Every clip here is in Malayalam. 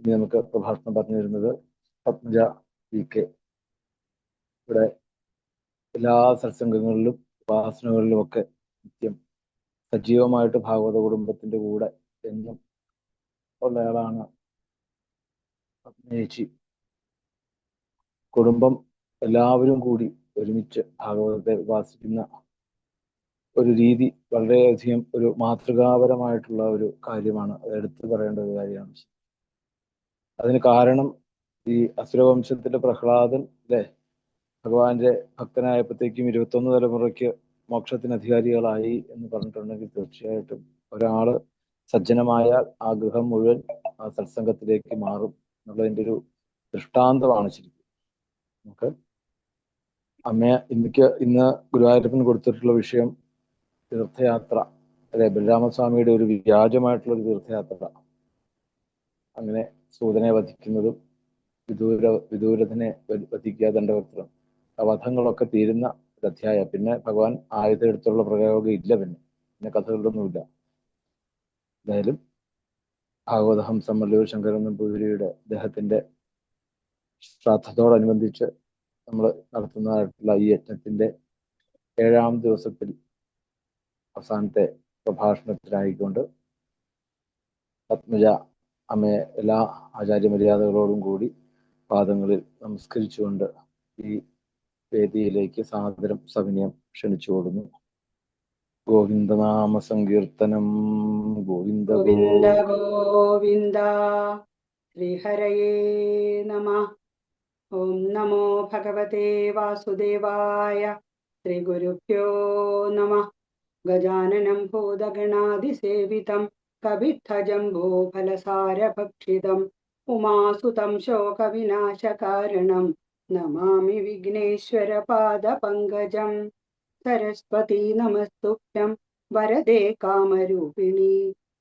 ഇനി നമുക്ക് പ്രഭാഷണം പറഞ്ഞു തരുന്നത് പത്മജ VK. ഇവിടെ എല്ലാ സത്സംഗങ്ങളിലും ഉപാസനകളിലും ഒക്കെ നിത്യം സജീവമായിട്ട് ഭാഗവത കുടുംബത്തിന്റെ കൂടെ എന്നും ഉള്ളയാളാണ് പത്മജേച്ചി. കുടുംബം എല്ലാവരും കൂടി ഒരുമിച്ച് ഭാഗവതത്തെ ഉപാസിക്കുന്ന ഒരു രീതി വളരെയധികം ഒരു മാതൃകാപരമായിട്ടുള്ള ഒരു കാര്യമാണ്. അത് എടുത്തു പറയേണ്ട ഒരു കാര്യമാണ്. അതിന് കാരണം ഈ അസുരവംശത്തിന്റെ പ്രഹ്ലാദൻ അല്ലെ ഭഗവാന്റെ ഭക്തനായപ്പോഴത്തേക്കും 21 തലമുറയ്ക്ക് മോക്ഷത്തിന് അധികാരികളായി എന്ന് പറഞ്ഞിട്ടുണ്ടെങ്കിൽ തീർച്ചയായിട്ടും ഒരാള് സജ്ജനമായാൽ ആ ഗൃഹം മുഴുവൻ ആ സത്സംഗത്തിലേക്ക് മാറും എന്നുള്ളതിൻ്റെ ഒരു ദൃഷ്ടാന്തമാണ് ശരിക്കും. നമുക്ക് ഇന്ന് ഗുരുവായൂരപ്പന് കൊടുത്തിട്ടുള്ള വിഷയം തീർത്ഥയാത്ര അല്ലെ, ബലരാമസ്വാമിയുടെ ഒരു വ്യാജമായിട്ടുള്ള ഒരു തീർത്ഥയാത്ര. അങ്ങനെ സൂതനെ വധിക്കുന്നതും വിദൂരഥനെ വധിക്കുക, ദണ്ഡവസ്ത്രം, ആ വധങ്ങളൊക്കെ തീരുന്ന ഒരു അധ്യായം. പിന്നെ ഭഗവാൻ ആയുധം എടുത്തുള്ള പ്രയോഗം ഇല്ല, പിന്നെ കഥകളൊന്നുമില്ല. എന്തായാലും ഭാഗവതഹംസം മല്ലൂർ ശങ്കരൻ നമ്പൂതിരിയുടെ അദ്ദേഹത്തിന്റെ ശ്രാദ്ധത്തോടനുബന്ധിച്ച് നമ്മൾ നടത്തുന്നതായിട്ടുള്ള ഈ യജ്ഞത്തിന്റെ 7-ാം ദിവസത്തിൽ അവസാനത്തെ പ്രഭാഷണത്തിനായിക്കൊണ്ട് പത്മജ അമ്മയെ എല്ലാ ആചാര്യമര്യാദകളോടും കൂടി പാദങ്ങളിൽ നമസ്കരിച്ചുകൊണ്ട് ഈ വേദിയിലേക്ക് സാദരം സവിനയം ക്ഷണിച്ചു കൊടുക്കുന്നു. ഗോവിന്ദനാമ സങ്കീർത്തനം. ഗോവിന്ദ ഗോവിന്ദ ഗോവിന്ദ. ശ്രീഹരയേ നമഃ. ഓം നമോ ഭഗവതേ വാസുദേവായ. ശ്രീ ഗുരുഭ്യോ നമഃ. ഗജാനനം ഭൂതഗണാതിസേവിതം കവിത്ഥജംബോഫലസാരഭക്ഷിതം ഉമാസുതം ശോകവിനാശകാരണം നമാമി വിഘ്നേശ്വര പാദപങ്കജം. സരസ്വതീ നമസ്തുഭ്യം വരദേ കാമരൂപിണി.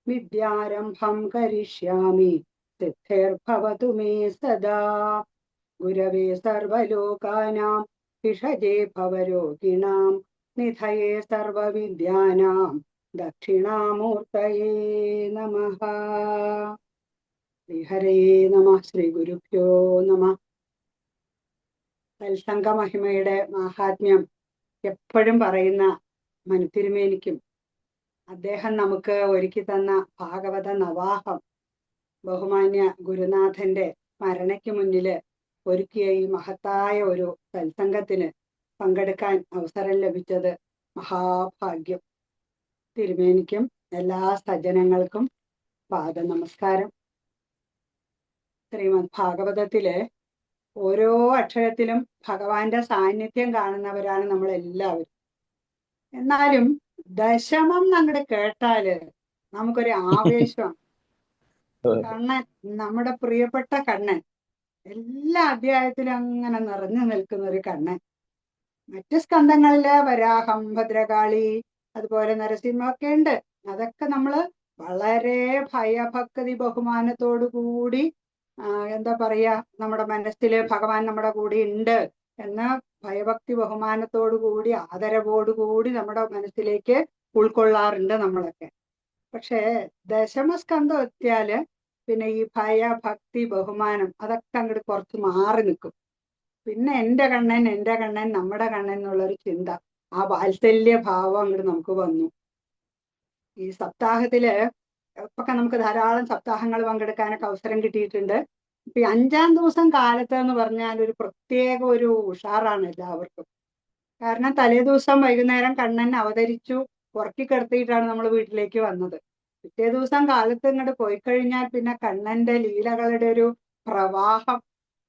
വിദ്യാരംഭം കരിഷ്യാമി സിദ്ധിർഭവതു മേ സദാ. ഗുരവേ സർവലോകാനാം ഭിഷജേ ഭവരോഗിണാം നിധയേ സർവവിദ്യാനാം ദക്ഷിണാമൂർത്തയേ നമഃ. ശ്രീഹരേ നമഃ. ശ്രീ ഗുരുഭ്യോ നമഃ. സത്സംഗ മഹിമയുടെ മാഹാത്മ്യം എപ്പോഴും പറയുന്ന മനുതിരുമേനിക്കും അദ്ദേഹം നമുക്ക് ഒരുക്കി തന്ന ഭാഗവത നവാഹം, ബഹുമാന്യ ഗുരുനാഥന്റെ സ്മരണയ്ക്ക് മുന്നില് ഒരുക്കിയ ഈ മഹത്തായ ഒരു സത്സംഗത്തിന് പങ്കെടുക്കാൻ അവസരം ലഭിച്ചത് മഹാഭാഗ്യം. തിരുമേനിക്കും എല്ലാ സജ്ജനങ്ങൾക്കും പാദ നമസ്കാരം. ശ്രീമദ് ഭാഗവതത്തിലെ ഓരോ അക്ഷരത്തിലും ഭഗവാന്റെ സാന്നിധ്യം കാണുന്നവരാണ് നമ്മളെല്ലാവരും. എന്നാലും ദശമം അങ്ങോട്ട് കേട്ടാല് നമുക്കൊരു ആവേശമാണ്. കണ്ണൻ, നമ്മുടെ പ്രിയപ്പെട്ട കണ്ണൻ, എല്ലാ അധ്യായത്തിലും അങ്ങനെ നിറഞ്ഞു നിൽക്കുന്ന ഒരു കണ്ണൻ. മറ്റ് സ്കന്ധങ്ങളില് വരാഹം, ഭദ്രകാളി, അതുപോലെ നരസിംഹ ഒക്കെ ഉണ്ട്. അതൊക്കെ നമ്മള് വളരെ ഭയഭക്തി ബഹുമാനത്തോടു കൂടി എന്താ പറയാ, നമ്മുടെ മനസ്സില് ഭഗവാൻ നമ്മുടെ കൂടെ ഉണ്ട് എന്ന ഭയഭക്തി ബഹുമാനത്തോടു കൂടി ആദരവോടുകൂടി നമ്മുടെ മനസ്സിലേക്ക് ഉൾക്കൊള്ളാറുണ്ട് നമ്മളൊക്കെ. പക്ഷേ ദശമസ്കന്ധം എത്തിയാല് പിന്നെ ഈ ഭയഭക്തി ബഹുമാനം അതൊക്കെ അങ്ങോട്ട് കുറച്ച് മാറി നിൽക്കും. പിന്നെ എൻ്റെ കണ്ണൻ, നമ്മുടെ കണ്ണൻ എന്നുള്ളൊരു ചിന്ത, ആ വാത്സല്യ ഭാവം അങ്ങോട്ട് നമുക്ക് വന്നു. ഈ സപ്താഹത്തില് ഇപ്പൊക്കെ നമുക്ക് ധാരാളം സപ്താഹങ്ങൾ പങ്കെടുക്കാനൊക്കെ അവസരം കിട്ടിയിട്ടുണ്ട്. ഇപ്പൊ 5-ാം ദിവസം കാലത്ത് എന്ന് പറഞ്ഞാൽ ഒരു പ്രത്യേക ഒരു ഉഷാറാണ് എല്ലാവർക്കും. കാരണം തലേ ദിവസം വൈകുന്നേരം കണ്ണൻ അവതരിച്ചു, ഉറക്കിക്കിടത്തിയിട്ടാണ് നമ്മൾ വീട്ടിലേക്ക് വന്നത്. പിറ്റേ ദിവസം കാലത്ത് ഇങ്ങോട്ട് പോയി കഴിഞ്ഞാൽ പിന്നെ കണ്ണന്റെ ലീലകളുടെ ഒരു പ്രവാഹം,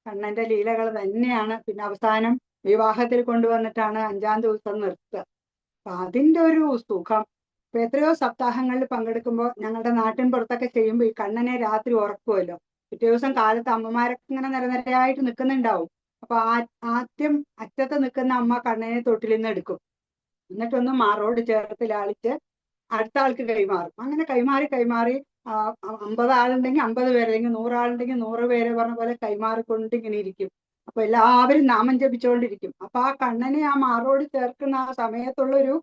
കണ്ണന്റെ ലീലകൾ തന്നെയാണ്. പിന്നെ അവസാനം വിവാഹത്തിൽ കൊണ്ടുവന്നിട്ടാണ് 5-ാം ദിവസം നിർത്തുക. അപ്പൊ അതിൻ്റെ ഒരു സുഖം. ഇപ്പൊ എത്രയോ സപ്താഹങ്ങളിൽ പങ്കെടുക്കുമ്പോൾ ഞങ്ങളുടെ നാട്ടിൻ പുറത്തൊക്കെ ചെയ്യുമ്പോൾ ഈ കണ്ണനെ രാത്രി ഉറക്കുമല്ലോ. പിറ്റേ ദിവസം കാലത്ത് അമ്മമാരൊക്കെ ഇങ്ങനെ നിരനിരയായിട്ട് നിൽക്കുന്നുണ്ടാവും. അപ്പൊ ആദ്യം അറ്റത്ത് നിൽക്കുന്ന അമ്മ കണ്ണനെ തൊട്ടിൽ നിന്ന് എടുക്കും, എന്നിട്ടൊന്ന് മാറോട് ചേർത്ത് ലാളിച്ച് അടുത്ത ആൾക്ക് കൈമാറും. അങ്ങനെ കൈമാറി 50 ആളുണ്ടെങ്കിൽ 50 പേര്, അല്ലെങ്കിൽ 100 ആളുണ്ടെങ്കിൽ 100 പേര് പറഞ്ഞ പോലെ കൈമാറിക്കൊണ്ട് ഇങ്ങനെ ഇരിക്കും. അപ്പൊ എല്ലാവരും നാമം ജപിച്ചുകൊണ്ടിരിക്കും. അപ്പൊ ആ കണ്ണനെ ആ മാറോട് ചേർക്കുന്ന ആ സമയത്തുള്ളൊരു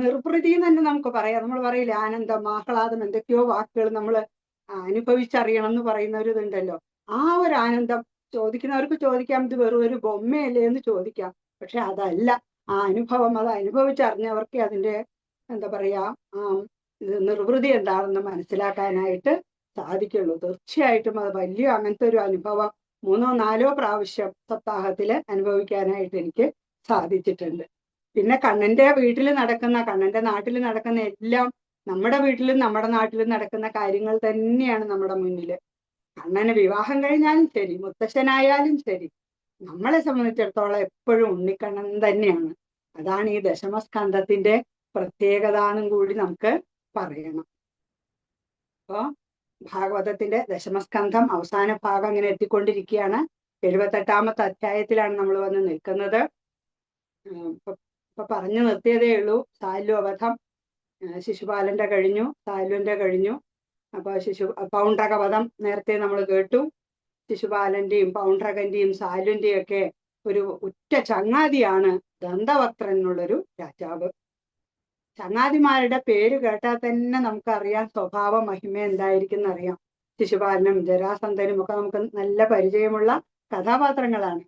നിർവൃതി എന്ന് തന്നെ നമുക്ക് പറയാം. നമ്മൾ പറയില്ല, ആനന്ദം, ആഹ്ലാദം, എന്തൊക്കെയോ വാക്കുകൾ നമ്മൾ അനുഭവിച്ചറിയണം എന്ന് പറയുന്ന ഒരു ഇതുണ്ടല്ലോ. ആ ഒരു ആനന്ദം ചോദിക്കുന്നവർക്ക് ചോദിക്കാം, ഇത് വെറും ഒരു ബൊമ്മയല്ലേ എന്ന് ചോദിക്കാം. പക്ഷെ അതല്ല, ആ അനുഭവം അത് അനുഭവിച്ചറിഞ്ഞവർക്ക് അതിന്റെ എന്താ പറയാ ഇത് നിർവൃതി എന്താണെന്ന് മനസ്സിലാക്കാനായിട്ട് സാധിക്കുള്ളൂ. തീർച്ചയായിട്ടും അത് വലിയ അങ്ങനത്തെ ഒരു അനുഭവം 3-4 പ്രാവശ്യം സപ്താഹത്തിൽ അനുഭവിക്കാനായിട്ട് എനിക്ക് സാധിച്ചിട്ടുണ്ട്. പിന്നെ കണ്ണന്റെ വീട്ടിൽ നടക്കുന്ന, കണ്ണന്റെ നാട്ടിൽ നടക്കുന്ന എല്ലാം നമ്മുടെ വീട്ടിലും നമ്മുടെ നാട്ടിലും നടക്കുന്ന കാര്യങ്ങൾ തന്നെയാണ് നമ്മുടെ മുന്നിൽ. കണ്ണന് വിവാഹം കഴിഞ്ഞാലും ശരി, മുത്തശ്ശനായാലും ശരി, നമ്മളെ സംബന്ധിച്ചിടത്തോളം എപ്പോഴും ഉണ്ണിക്കണ്ണൻ തന്നെയാണ്. അതാണ് ഈ ദശമസ്കന്ധത്തിന്റെ പ്രത്യേകത എന്നും കൂടി നമുക്ക് പറയണം. അപ്പോ ഭാഗവതത്തിന്റെ ദശമസ്കന്ധം അവസാന ഭാഗം ഇങ്ങനെ എത്തിക്കൊണ്ടിരിക്കുകയാണ്. 78ാമത്തെ അധ്യായത്തിലാണ് നമ്മൾ വന്ന് നിൽക്കുന്നത്. ഇപ്പൊ പറഞ്ഞു നിർത്തിയതേ ഉള്ളൂ. സാല്വവധം ശിശുപാലന്റെ കഴിഞ്ഞു, സാല്വന്റെ കഴിഞ്ഞു. അപ്പൊ പൗണ്ഡ്രകവധം നേരത്തെ നമ്മൾ കേട്ടു. ശിശുപാലന്റെയും പൗണ്ഡ്രകന്റെയും സാല്വന്റെയും ഒക്കെ ഒരു ഉറ്റ ചങ്ങാതിയാണ് ദന്തവക്ത്രൻ എന്നുള്ളൊരു രാജാവ്. ചങ്ങാതിമാരുടെ പേര് കേട്ടാൽ തന്നെ നമുക്കറിയാം സ്വഭാവ മഹിമ എന്തായിരിക്കും എന്നറിയാം. ശിശുപാലനും ജരാസന്ധനും ഒക്കെ നമുക്ക് നല്ല പരിചയമുള്ള കഥാപാത്രങ്ങളാണ്.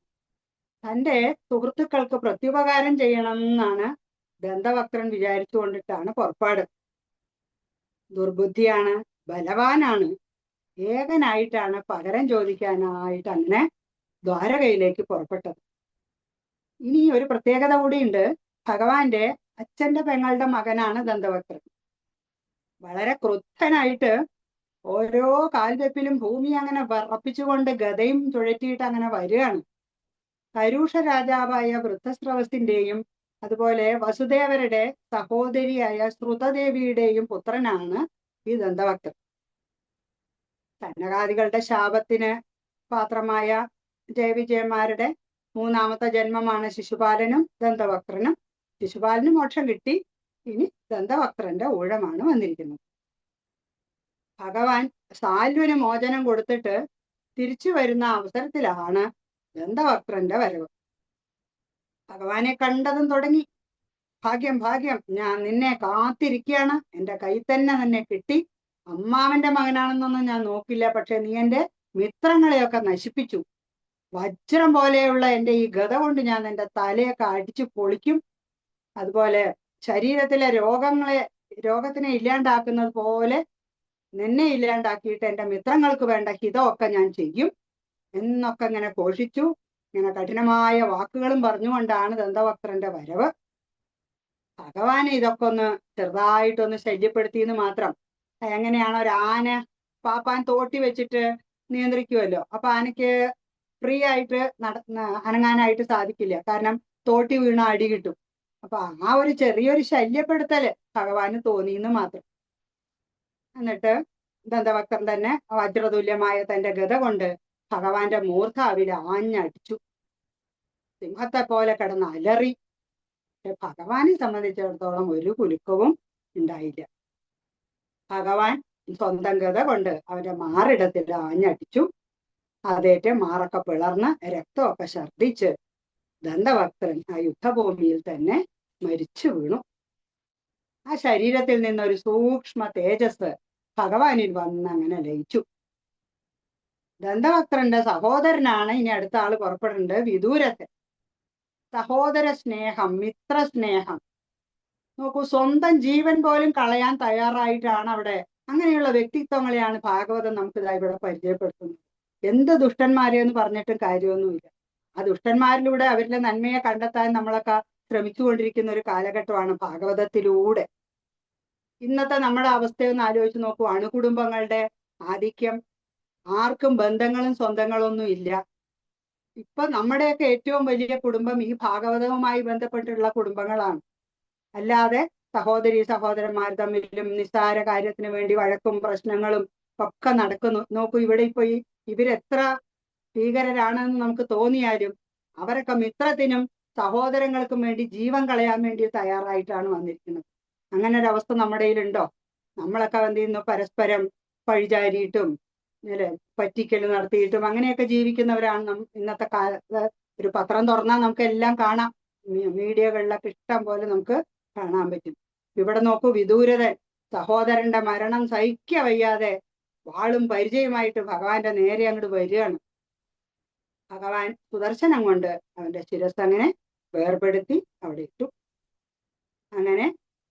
തൻ്റെ സുഹൃത്തുക്കൾക്ക് പ്രത്യുപകാരം ചെയ്യണം എന്നാണ് ദന്തവക്ത്രൻ വിചാരിച്ചു കൊണ്ടിട്ടാണ് പുറപ്പാട്. ദുർബുദ്ധിയാണ്, ബലവാനാണ്, ഏകനായിട്ടാണ് പകരം ചോദിക്കാനായിട്ട് അങ്ങനെ ദ്വാരകയിലേക്ക് പുറപ്പെട്ടത്. ഇനി ഒരു പ്രത്യേകത കൂടിയുണ്ട്. ഭഗവാന്റെ അച്ഛന്റെ പെങ്ങളുടെ മകനാണ് ദന്തവക്ത്രൻ. വളരെ ക്രുദ്ധനായിട്ട് ഓരോ കാൽവെപ്പിലും ഭൂമി അങ്ങനെ വിറപ്പിച്ചുകൊണ്ട് ഗദയും ചുഴറ്റിയിട്ട് അങ്ങനെ വരികയാണ്. കരൂഷ രാജാവായ വൃദ്ധസ്രവസിന്റെയും അതുപോലെ വസുദേവരുടെ സഹോദരിയായ ശ്രുതദേവിയുടെയും പുത്രനാണ് ഈ ദന്തവക്ത്രൻ. സനകാദികളുടെ ശാപത്തിന് പാത്രമായ ജയവിജയന്മാരുടെ 3ാമത്തെ ജന്മമാണ് ശിശുപാലനും ദന്തവക്ത്രനും. ശിശുപാലന് മോക്ഷം കിട്ടി. ഇനി ദന്തവക്ത്രന്റെ ഊഴമാണ് വന്നിരിക്കുന്നത്. ഭഗവാൻ സാല്വന് മോചനം കൊടുത്തിട്ട് തിരിച്ചു വരുന്ന അവസരത്തിലാണ് ദന്തവക്ത്രന്റെ വരവ്. ഭഗവാനെ കണ്ടതും തുടങ്ങി, ഭാഗ്യം ഭാഗ്യം, ഞാൻ നിന്നെ കാത്തിരിക്കുകയാണ്, എൻ്റെ കൈ തന്നെ കിട്ടി. അമ്മാവന്റെ മകനാണെന്നൊന്നും ഞാൻ നോക്കില്ല, പക്ഷെ നീ എൻ്റെ മിത്രങ്ങളെയൊക്കെ നശിപ്പിച്ചു. വജ്രം പോലെയുള്ള എൻ്റെ ഈ ഗദ കൊണ്ട് ഞാൻ എൻ്റെ തലയൊക്കെ അടിച്ചു പൊളിക്കും. അതുപോലെ ശരീരത്തിലെ രോഗത്തിനെ ഇല്ലാണ്ടാക്കുന്നത് പോലെ നിന്നെ ഇല്ലാണ്ടാക്കിയിട്ട് എൻ്റെ മിത്രങ്ങൾക്ക് വേണ്ട ഹിതമൊക്കെ ഞാൻ ചെയ്യും എന്നൊക്കെ ഇങ്ങനെ ഘോഷിച്ചു. ഇങ്ങനെ കഠിനമായ വാക്കുകളും പറഞ്ഞുകൊണ്ടാണ് ദന്തവക്ത്രന്റെ വരവ്. ഭഗവാനെ ഇതൊക്കെ ഒന്ന് ചെറുതായിട്ടൊന്ന് ശല്യപ്പെടുത്തിയെന്ന് മാത്രം. എങ്ങനെയാണോ ഒരു ആന പാപ്പാൻ തോട്ടി വെച്ചിട്ട് നിയന്ത്രിക്കുമല്ലോ, അപ്പൊ ആനയ്ക്ക് ഫ്രീ ആയിട്ട് അനങ്ങാനായിട്ട് സാധിക്കില്ല, കാരണം തോട്ടി വീണ അടി കിട്ടും. അപ്പൊ ആ ഒരു ചെറിയൊരു ശല്യപ്പെടുത്തല് ഭഗവാന് തോന്നിയെന്ന് മാത്രം. എന്നിട്ട് ദന്തവക്ത്രൻ തന്നെ വജ്രതുല്യമായ തന്റെ ഗദ കൊണ്ട് ഭഗവാന്റെ മൂർധാവിൽ ആഞ്ഞടിച്ചു. സിംഹത്തെ പോലെ കിടന്ന് അലറി. പക്ഷെ ഭഗവാനെ സംബന്ധിച്ചിടത്തോളം ഒരു കുലുക്കവും ഉണ്ടായില്ല. ഭഗവാൻ സ്വന്തം ഗദ കൊണ്ട് അവന്റെ മാറിടത്തിൽ ആഞ്ഞടിച്ചു. അതേറ്റ് മാറൊക്കെ പിളർന്ന് രക്തമൊക്കെ ഛർദിച്ച് ദന്തവക്ത്രൻ ആ യുദ്ധഭൂമിയിൽ തന്നെ മരിച്ചു വീണു. ആ ശരീരത്തിൽ നിന്നൊരു സൂക്ഷ്മ തേജസ് ഭഗവാനിൽ വന്ന് അങ്ങനെ ലയിച്ചു. ദന്തവക്ത്രന്റെ സഹോദരനാണ് ഇനി അടുത്ത ആള് പുറപ്പെടുന്നുണ്ട്, വിദൂരത്തെ. സഹോദര സ്നേഹം, മിത്രസ്നേഹം. നോക്കൂ, സ്വന്തം ജീവൻ പോലും കളയാൻ തയ്യാറായിട്ടാണ് അവിടെ. അങ്ങനെയുള്ള വ്യക്തിത്വങ്ങളെയാണ് ഭാഗവതം നമുക്ക് ഇവിടെ പരിചയപ്പെടുത്തുന്നത്. എന്ത് ദുഷ്ടന്മാരെ എന്ന് പറഞ്ഞിട്ടും കാര്യമൊന്നുമില്ല. ആ ദുഷ്ടന്മാരിലൂടെ അവരുടെ നന്മയെ കണ്ടെത്താൻ നമ്മളൊക്കെ ശ്രമിച്ചുകൊണ്ടിരിക്കുന്ന ഒരു കാലഘട്ടമാണ് ഭാഗവതത്തിലൂടെ. ഇന്നത്തെ നമ്മുടെ അവസ്ഥയൊന്ന് ആലോചിച്ച് നോക്കൂ. അണുകുടുംബങ്ങളുടെ ആധിക്യം, ആർക്കും ബന്ധങ്ങളും സ്വന്തങ്ങളൊന്നും ഇല്ല. ഇപ്പൊ നമ്മുടെയൊക്കെ ഏറ്റവും വലിയ കുടുംബം ഈ ഭാഗവതവുമായി ബന്ധപ്പെട്ടുള്ള കുടുംബങ്ങളാണ്. അല്ലാതെ സഹോദരി സഹോദരന്മാർ തമ്മിലും നിസ്സാര കാര്യത്തിന് വേണ്ടി വഴക്കും പ്രശ്നങ്ങളും ഒക്കെ നടക്കുന്നു. നോക്കൂ, ഇവിടെ ഇപ്പൊ ഇവരെത്ര ഭീകരരാണെന്ന് നമുക്ക് തോന്നിയാലും അവരൊക്കെ മിത്രത്തിനും സഹോദരങ്ങൾക്കും വേണ്ടി ജീവൻ കളയാൻ വേണ്ടി തയ്യാറായിട്ടാണ് വന്നിരിക്കുന്നത്. അങ്ങനെ ഒരു അവസ്ഥ നമ്മുടെ കയ്യിലുണ്ടോ? നമ്മളൊക്കെ എന്ത് ചെയ്യുന്നു? പരസ്പരം പഴിചാരിയിട്ടും പറ്റിക്കൽ നടത്തിയിട്ടും അങ്ങനെയൊക്കെ ജീവിക്കുന്നവരാണ് ഇന്നത്തെ കാലത്ത്. ഒരു പത്രം തുറന്നാൽ നമുക്ക് എല്ലാം കാണാം. മീഡിയകളിലൊക്കെ ഇഷ്ടം പോലെ നമുക്ക് കാണാൻ പറ്റും. ഇവിടെ നോക്കൂ, വിദൂരതൻ സഹോദരന്റെ മരണം സഹിക്ക വയ്യാതെ വാളും പരിചയമായിട്ട് ഭഗവാന്റെ നേരെ അങ്ങോട്ട് വരികയാണ്. ഭഗവാൻ സുദർശനം കൊണ്ട് അവന്റെ ശിരസ് അങ്ങനെ വേർപെടുത്തി അവിടെ ഇട്ടു. അങ്ങനെ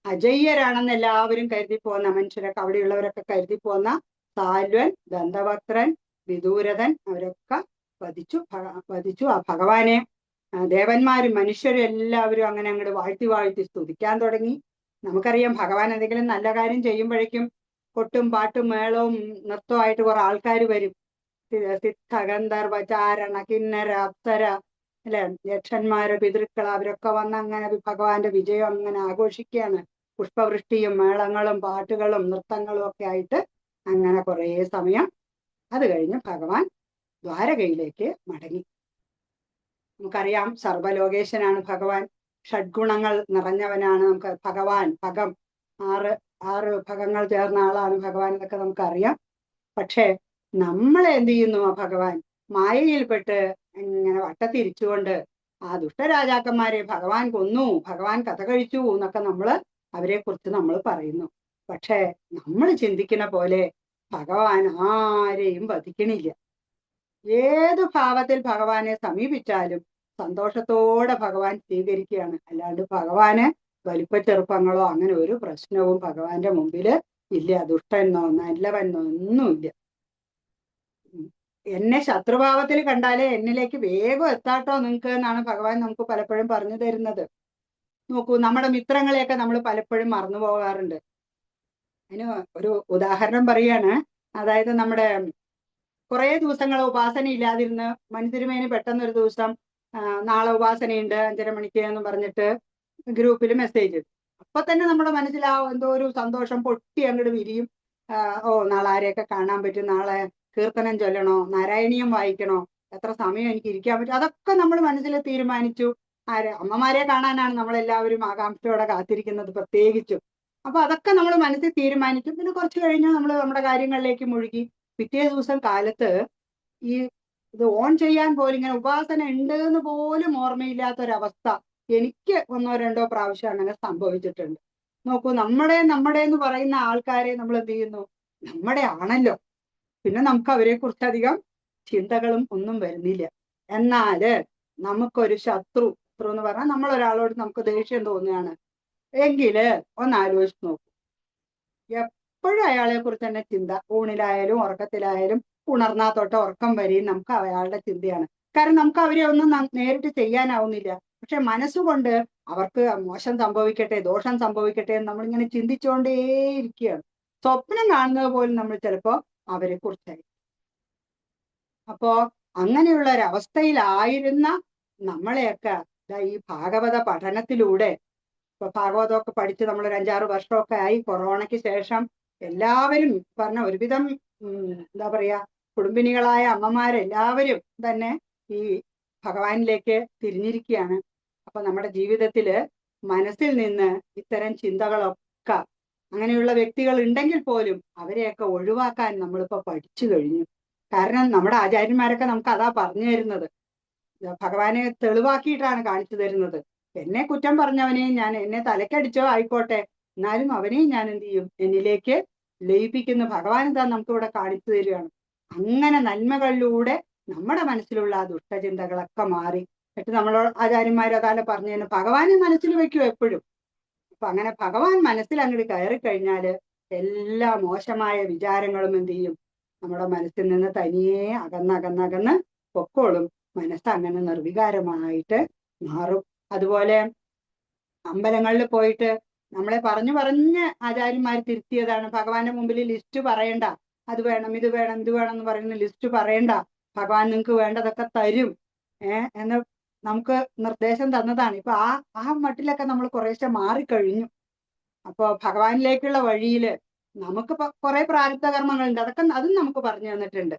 അജയ്യരാണെന്ന് എല്ലാവരും കരുതി പോന്ന മനുഷ്യരൊക്കെ, അവിടെയുള്ളവരൊക്കെ കരുതി പോന്ന സാൽവൻ, ദന്തവക്ത്രൻ, വിദൂരഥൻ അവരൊക്കെ വധിച്ചു. ആ ഭഗവാനെ ദേവന്മാരും മനുഷ്യരും എല്ലാവരും അങ്ങനെ അങ്ങോട്ട് വാഴ്ത്തി സ്തുതിക്കാൻ തുടങ്ങി. നമുക്കറിയാം ഭഗവാൻ എന്തെങ്കിലും നല്ല കാര്യം ചെയ്യുമ്പോഴേക്കും കൊട്ടും പാട്ടും മേളവും നൃത്തമായിട്ട് കുറെ ആൾക്കാർ വരും. സിദ്ധ, ഗന്ധർവ, ചാരണ, കിന്നര, അപ്സര, അല്ലെ, യക്ഷന്മാര്, പിതൃക്കൾ അവരൊക്കെ വന്ന് അങ്ങനെ ഭഗവാന്റെ വിജയം അങ്ങനെ ആഘോഷിക്കുകയാണ്. പുഷ്പവൃഷ്ടിയും മേളങ്ങളും പാട്ടുകളും നൃത്തങ്ങളും ഒക്കെ ആയിട്ട് അങ്ങനെ കുറേ സമയം. അത് കഴിഞ്ഞ് ഭഗവാൻ ദ്വാരകയിലേക്ക് മടങ്ങി. നമുക്കറിയാം സർവലോകേശനാണ് ഭഗവാൻ, ഷഡ്ഗുണങ്ങൾ നിറഞ്ഞവനാണ്. നമുക്ക് ഭഗവാൻ, ഭഗം, ആറ് ഭഗങ്ങൾ ചേർന്ന ആളാണ് ഭഗവാൻ എന്നൊക്കെ നമുക്കറിയാം. പക്ഷെ നമ്മളെ എന്ത് ചെയ്യുന്നു? ആ ഭഗവാൻ മായയിൽപ്പെട്ട് ഇങ്ങനെ വട്ടത്തിരിച്ചുകൊണ്ട് ആ ദുഷ്ടരാജാക്കന്മാരെ ഭഗവാൻ കൊന്നു, ഭഗവാൻ കഥ കഴിച്ചു എന്നൊക്കെ അവരെ കുറിച്ച് നമ്മൾ പറയുന്നു. പക്ഷെ നമ്മൾ ചിന്തിക്കുന്ന പോലെ ഭഗവാൻ ആരെയും വധിക്കണില്ല. ഏതു ഭാവത്തിൽ ഭഗവാനെ സമീപിച്ചാലും സന്തോഷത്തോടെ ഭഗവാൻ സ്വീകരിക്കുകയാണ്. അല്ലാണ്ട് ഭഗവാന് വലിപ്പച്ചെറുപ്പങ്ങളോ അങ്ങനെ ഒരു പ്രശ്നവും ഭഗവാന്റെ മുമ്പില് ഇല്ല. ദുഷ്ടനോ നല്ലവനോ ഒന്നുമില്ല. എന്നെ ശത്രുഭാവത്തിൽ കണ്ടാലേ എന്നിലേക്ക് വേഗം എത്താട്ടോ നിങ്ങൾക്ക് എന്നാണ് ഭഗവാൻ നമുക്ക് പലപ്പോഴും പറഞ്ഞു തരുന്നത്. നോക്കൂ, നമ്മുടെ മിത്രങ്ങളെയൊക്കെ നമ്മൾ പലപ്പോഴും മറന്നു പോകാറുണ്ട്. അതിന് ഒരു ഉദാഹരണം പറയാണ്. അതായത് നമ്മുടെ കുറേ ദിവസങ്ങൾ ഉപാസന ഇല്ലാതിരുന്ന് മനുതിരുമേനി പെട്ടെന്നൊരു ദിവസം നാളെ ഉപാസനയുണ്ട് 5:30 മണിക്ക് എന്ന് പറഞ്ഞിട്ട് ഗ്രൂപ്പിൽ മെസ്സേജ് ഇട്ടു. അപ്പൊ തന്നെ നമ്മുടെ മനസ്സിൽ എന്തോ ഒരു സന്തോഷം പൊട്ടി അങ്ങോട്ട് വിരിയും. നാളെ ആരെയൊക്കെ കാണാൻ പറ്റും, നാളെ കീർത്തനം ചൊല്ലണോ, നാരായണീയം വായിക്കണോ, എത്ര സമയം എനിക്ക് ഇരിക്കാൻ പറ്റും, അതൊക്കെ നമ്മൾ മനസ്സിൽ തീരുമാനിച്ചു. അമ്മമാരെ കാണാനാണ് നമ്മളെല്ലാവരും ആകാംക്ഷയോടെ കാത്തിരിക്കുന്നത് പ്രത്യേകിച്ചും. അപ്പൊ അതൊക്കെ നമ്മൾ മനസ്സിൽ തീരുമാനിക്കും. പിന്നെ കുറച്ച് കഴിഞ്ഞ് നമ്മൾ നമ്മുടെ കാര്യങ്ങളിലേക്ക് മുഴുകി. പിറ്റേ ദിവസം കാലത്ത് ഇത് ഓൺ ചെയ്യാൻ പോലും, ഇങ്ങനെ ഉപാസന ഉണ്ട് എന്ന് പോലും ഓർമ്മയില്ലാത്തൊരവസ്ഥ എനിക്ക് 1-2 പ്രാവശ്യം അങ്ങനെ സംഭവിച്ചിട്ടുണ്ട്. നോക്കൂ, നമ്മുടെ എന്ന് പറയുന്ന ആൾക്കാരെ നമ്മൾ എന്ത് ചെയ്യുന്നു? നമ്മുടെ ആണല്ലോ. പിന്നെ നമുക്ക് അവരെ കുറിച്ച് അധികം ചിന്തകളും ഒന്നും വരുന്നില്ല. എന്നാല് നമുക്കൊരു ശത്രു എന്ന് പറഞ്ഞാൽ നമ്മളൊരാളോട് നമുക്ക് ദേഷ്യം തോന്നുകയാണ് എങ്കില് ഒന്ന് ആലോചിച്ച് നോക്കൂ. എപ്പോഴും അയാളെ കുറിച്ച് തന്നെ ചിന്ത. ഊണിലായാലും ഉറക്കത്തിലായാലും ഉണർന്നാ തൊട്ട് ഉറക്കം വരെയും നമുക്ക് അയാളുടെ ചിന്തയാണ്. കാരണം നമുക്ക് അവരെ ഒന്നും നേരിട്ട് ചെയ്യാനാവുന്നില്ല. പക്ഷെ മനസ്സുകൊണ്ട് അവർക്ക് മോശം സംഭവിക്കട്ടെ, ദോഷം സംഭവിക്കട്ടെ എന്ന് നമ്മളിങ്ങനെ ചിന്തിച്ചുകൊണ്ടേയിരിക്കുകയാണ്. സ്വപ്നം കാണുന്നത് പോലും നമ്മൾ ചിലപ്പോ അവരെ കുറിച്ചായി. അപ്പോ അങ്ങനെയുള്ള ഒരവസ്ഥയിലായിരുന്ന നമ്മളെയൊക്കെ ഈ ഭാഗവത പഠനത്തിലൂടെ, ഇപ്പൊ ഭാഗവതമൊക്കെ പഠിച്ച് നമ്മളൊരു 5-6 വർഷമൊക്കെ ആയി. കൊറോണയ്ക്ക് ശേഷം എല്ലാവരും പറഞ്ഞ ഒരുവിധം എന്താ പറയാ കുടുംബിനികളായ അമ്മമാരെല്ലാവരും തന്നെ ഈ ഭഗവാനിലേക്ക് തിരിഞ്ഞിരിക്കുകയാണ്. അപ്പൊ നമ്മുടെ ജീവിതത്തില് മനസ്സിൽ നിന്ന് ഇത്തരം ചിന്തകളൊക്കെ, അങ്ങനെയുള്ള വ്യക്തികൾ ഉണ്ടെങ്കിൽ പോലും അവരെയൊക്കെ ഒഴിവാക്കാൻ നമ്മളിപ്പോ പഠിച്ചു കഴിഞ്ഞു. കാരണം നമ്മുടെ ആചാര്യന്മാരൊക്കെ നമുക്ക് അതാ പറഞ്ഞു തരുന്നത്. ഭഗവാനെ തെളിവാക്കിയിട്ടാണ് കാണിച്ചു തരുന്നത്. എന്നെ കുറ്റം പറഞ്ഞവനെയും ഞാൻ, എന്നെ തലക്കടിച്ചോ ആയിക്കോട്ടെ, എന്നാലും അവനെയും ഞാൻ എന്ത് ചെയ്യും? എന്നിലേക്ക് ലയിപ്പിക്കുന്ന ഭഗവാൻ എന്താ നമുക്കിവിടെ കാണിച്ചു തരികയാണ്. അങ്ങനെ നന്മകളിലൂടെ നമ്മുടെ മനസ്സിലുള്ള ആ ദുഷ്ടചിന്തകളൊക്കെ മാറി. എന്നിട്ട് നമ്മളോട് ആചാര്യന്മാർ അതാലെ പറഞ്ഞു തന്നെ ഭഗവാനെ മനസ്സിൽ വെക്കും എപ്പോഴും. അപ്പൊ അങ്ങനെ ഭഗവാൻ മനസ്സിൽ അങ്ങോട്ട് കയറി കഴിഞ്ഞാല് എല്ലാ മോശമായ വിചാരങ്ങളും എന്ത് ചെയ്യും? നമ്മുടെ മനസ്സിൽ നിന്ന് തനിയെ അകന്നകന്നകന്ന് പൊക്കോളും. മനസ്സങ്ങനെ നിർവികാരമായിട്ട് മാറും. അതുപോലെ അമ്പലങ്ങളിൽ പോയിട്ട് നമ്മളെ പറഞ്ഞ് ആചാര്യന്മാർ തിരുത്തിയതാണ്. ഭഗവാന്റെ മുമ്പിൽ ലിസ്റ്റ് പറയണ്ട, അത് വേണം ഇത് വേണം ഇത് വേണം എന്ന് പറയുന്ന ലിസ്റ്റ് പറയണ്ട, ഭഗവാൻ നിങ്ങൾക്ക് വേണ്ടതൊക്കെ തരും എന്ന് നമുക്ക് നിർദ്ദേശം തന്നതാണ്. ഇപ്പൊ ആ മട്ടിലൊക്കെ നമ്മൾ കുറേശ്ശെ മാറിക്കഴിഞ്ഞു. അപ്പോ ഭഗവാനിലേക്കുള്ള വഴിയില് നമുക്ക് കുറെ പ്രാരബ്ധ കർമ്മങ്ങളുണ്ട്. അതും നമുക്ക് പറഞ്ഞു തന്നിട്ടുണ്ട്.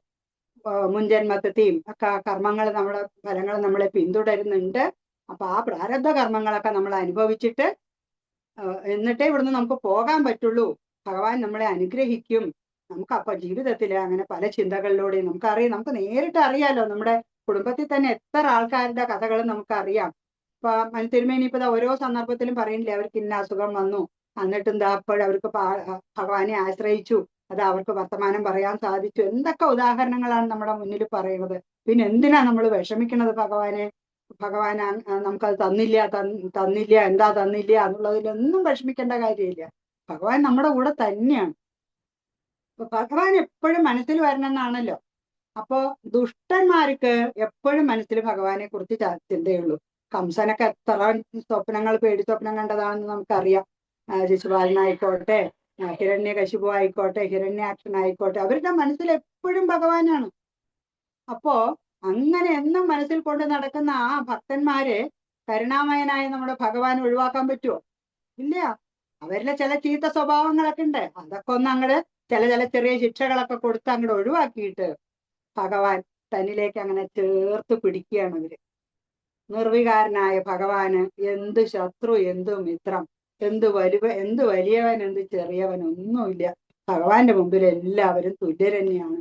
മുൻജന്മത്തെയും ഒക്കെ കർമ്മങ്ങൾ, നമ്മുടെ ഫലങ്ങൾ നമ്മളെ പിന്തുടരുന്നുണ്ട്. അപ്പൊ ആ പ്രാരബ്ധ കർമ്മങ്ങളൊക്കെ നമ്മൾ അനുഭവിച്ചിട്ട് എന്നിട്ടേ ഇവിടുന്ന് നമുക്ക് പോകാൻ പറ്റുള്ളൂ. ഭഗവാൻ നമ്മളെ അനുഗ്രഹിക്കും. നമുക്ക് അപ്പൊ ജീവിതത്തിൽ അങ്ങനെ പല ചിന്തകളിലൂടെയും നമുക്കറിയാം, നമുക്ക് നേരിട്ട് അറിയാലോ. നമ്മുടെ കുടുംബത്തിൽ തന്നെ എത്ര ആൾക്കാരുടെ കഥകൾ നമുക്കറിയാം. ഇപ്പൊ തിരുമേനി ഇപ്പൊ ഓരോ സന്ദർഭത്തിലും പറയുന്നില്ലേ, അവർക്ക് ഇന്ന അസുഖം വന്നു, എന്നിട്ട് എന്താ അപ്പോഴവർക്ക് ഭഗവാനെ ആശ്രയിച്ചു, അത് അവർക്ക് വർത്തമാനം പറയാൻ സാധിച്ചു. എന്തൊക്കെ ഉദാഹരണങ്ങളാണ് നമ്മുടെ മുന്നിൽ പറയുന്നത്. പിന്നെ എന്തിനാ നമ്മൾ വിഷമിക്കണത്? ഭഗവാൻ നമുക്കത് തന്നില്ല, എന്താ തന്നില്ല എന്നുള്ളതിലൊന്നും വിഷമിക്കേണ്ട കാര്യമില്ല. ഭഗവാൻ നമ്മുടെ കൂടെ തന്നെയാണ്. അപ്പൊ ഭഗവാൻ എപ്പോഴും മനസ്സിൽ വരണം എന്നാണല്ലോ. അപ്പോ ദുഷ്ടന്മാർക്ക് എപ്പോഴും മനസ്സിൽ ഭഗവാനെ കുറിച്ച് ചിന്തയുള്ളൂ. കംസനൊക്കെ എത്ര സ്വപ്നങ്ങൾ, പേടി സ്വപ്നം കണ്ടതാണെന്ന് നമുക്കറിയാം. ശിശുപാലനായിക്കോട്ടെ, ഹിരണ്യകശിപു ആയിക്കോട്ടെ, ഹിരണ്യാക്ഷനായിക്കോട്ടെ, അവരുടെ മനസ്സിൽ എപ്പോഴും ഭഗവാനാണ്. അപ്പോ അങ്ങനെ എന്നും മനസ്സിൽ കൊണ്ട് നടക്കുന്ന ആ ഭക്തന്മാരെ കരുണാമയനായ നമ്മുടെ ഭഗവാൻ ഒഴിവാക്കാൻ പറ്റുമോ? ഇല്ല. അവരിലെ ചില ചീത്ത സ്വഭാവങ്ങളൊക്കെ ഉണ്ട്. അതൊക്കെ ഒന്ന് അങ്ങട് ചില ചെറിയ ശിക്ഷകളൊക്കെ കൊടുത്ത് അങ്ങോട്ട് ഒഴിവാക്കിയിട്ട് ഭഗവാൻ തന്നിലേക്ക് അങ്ങനെ ചേർത്ത് പിടിക്കുകയാണ് അവര്. നിർവികാരനായ ഭഗവാന് എന്ത് ശത്രു, എന്ത് മിത്രം, എന്ത് വലിയവൻ, എന്ത് ചെറിയവൻ ഒന്നുമില്ല. ഭഗവാന്റെ മുമ്പിൽ എല്ലാവരും തുല്യർ തന്നെയാണ്.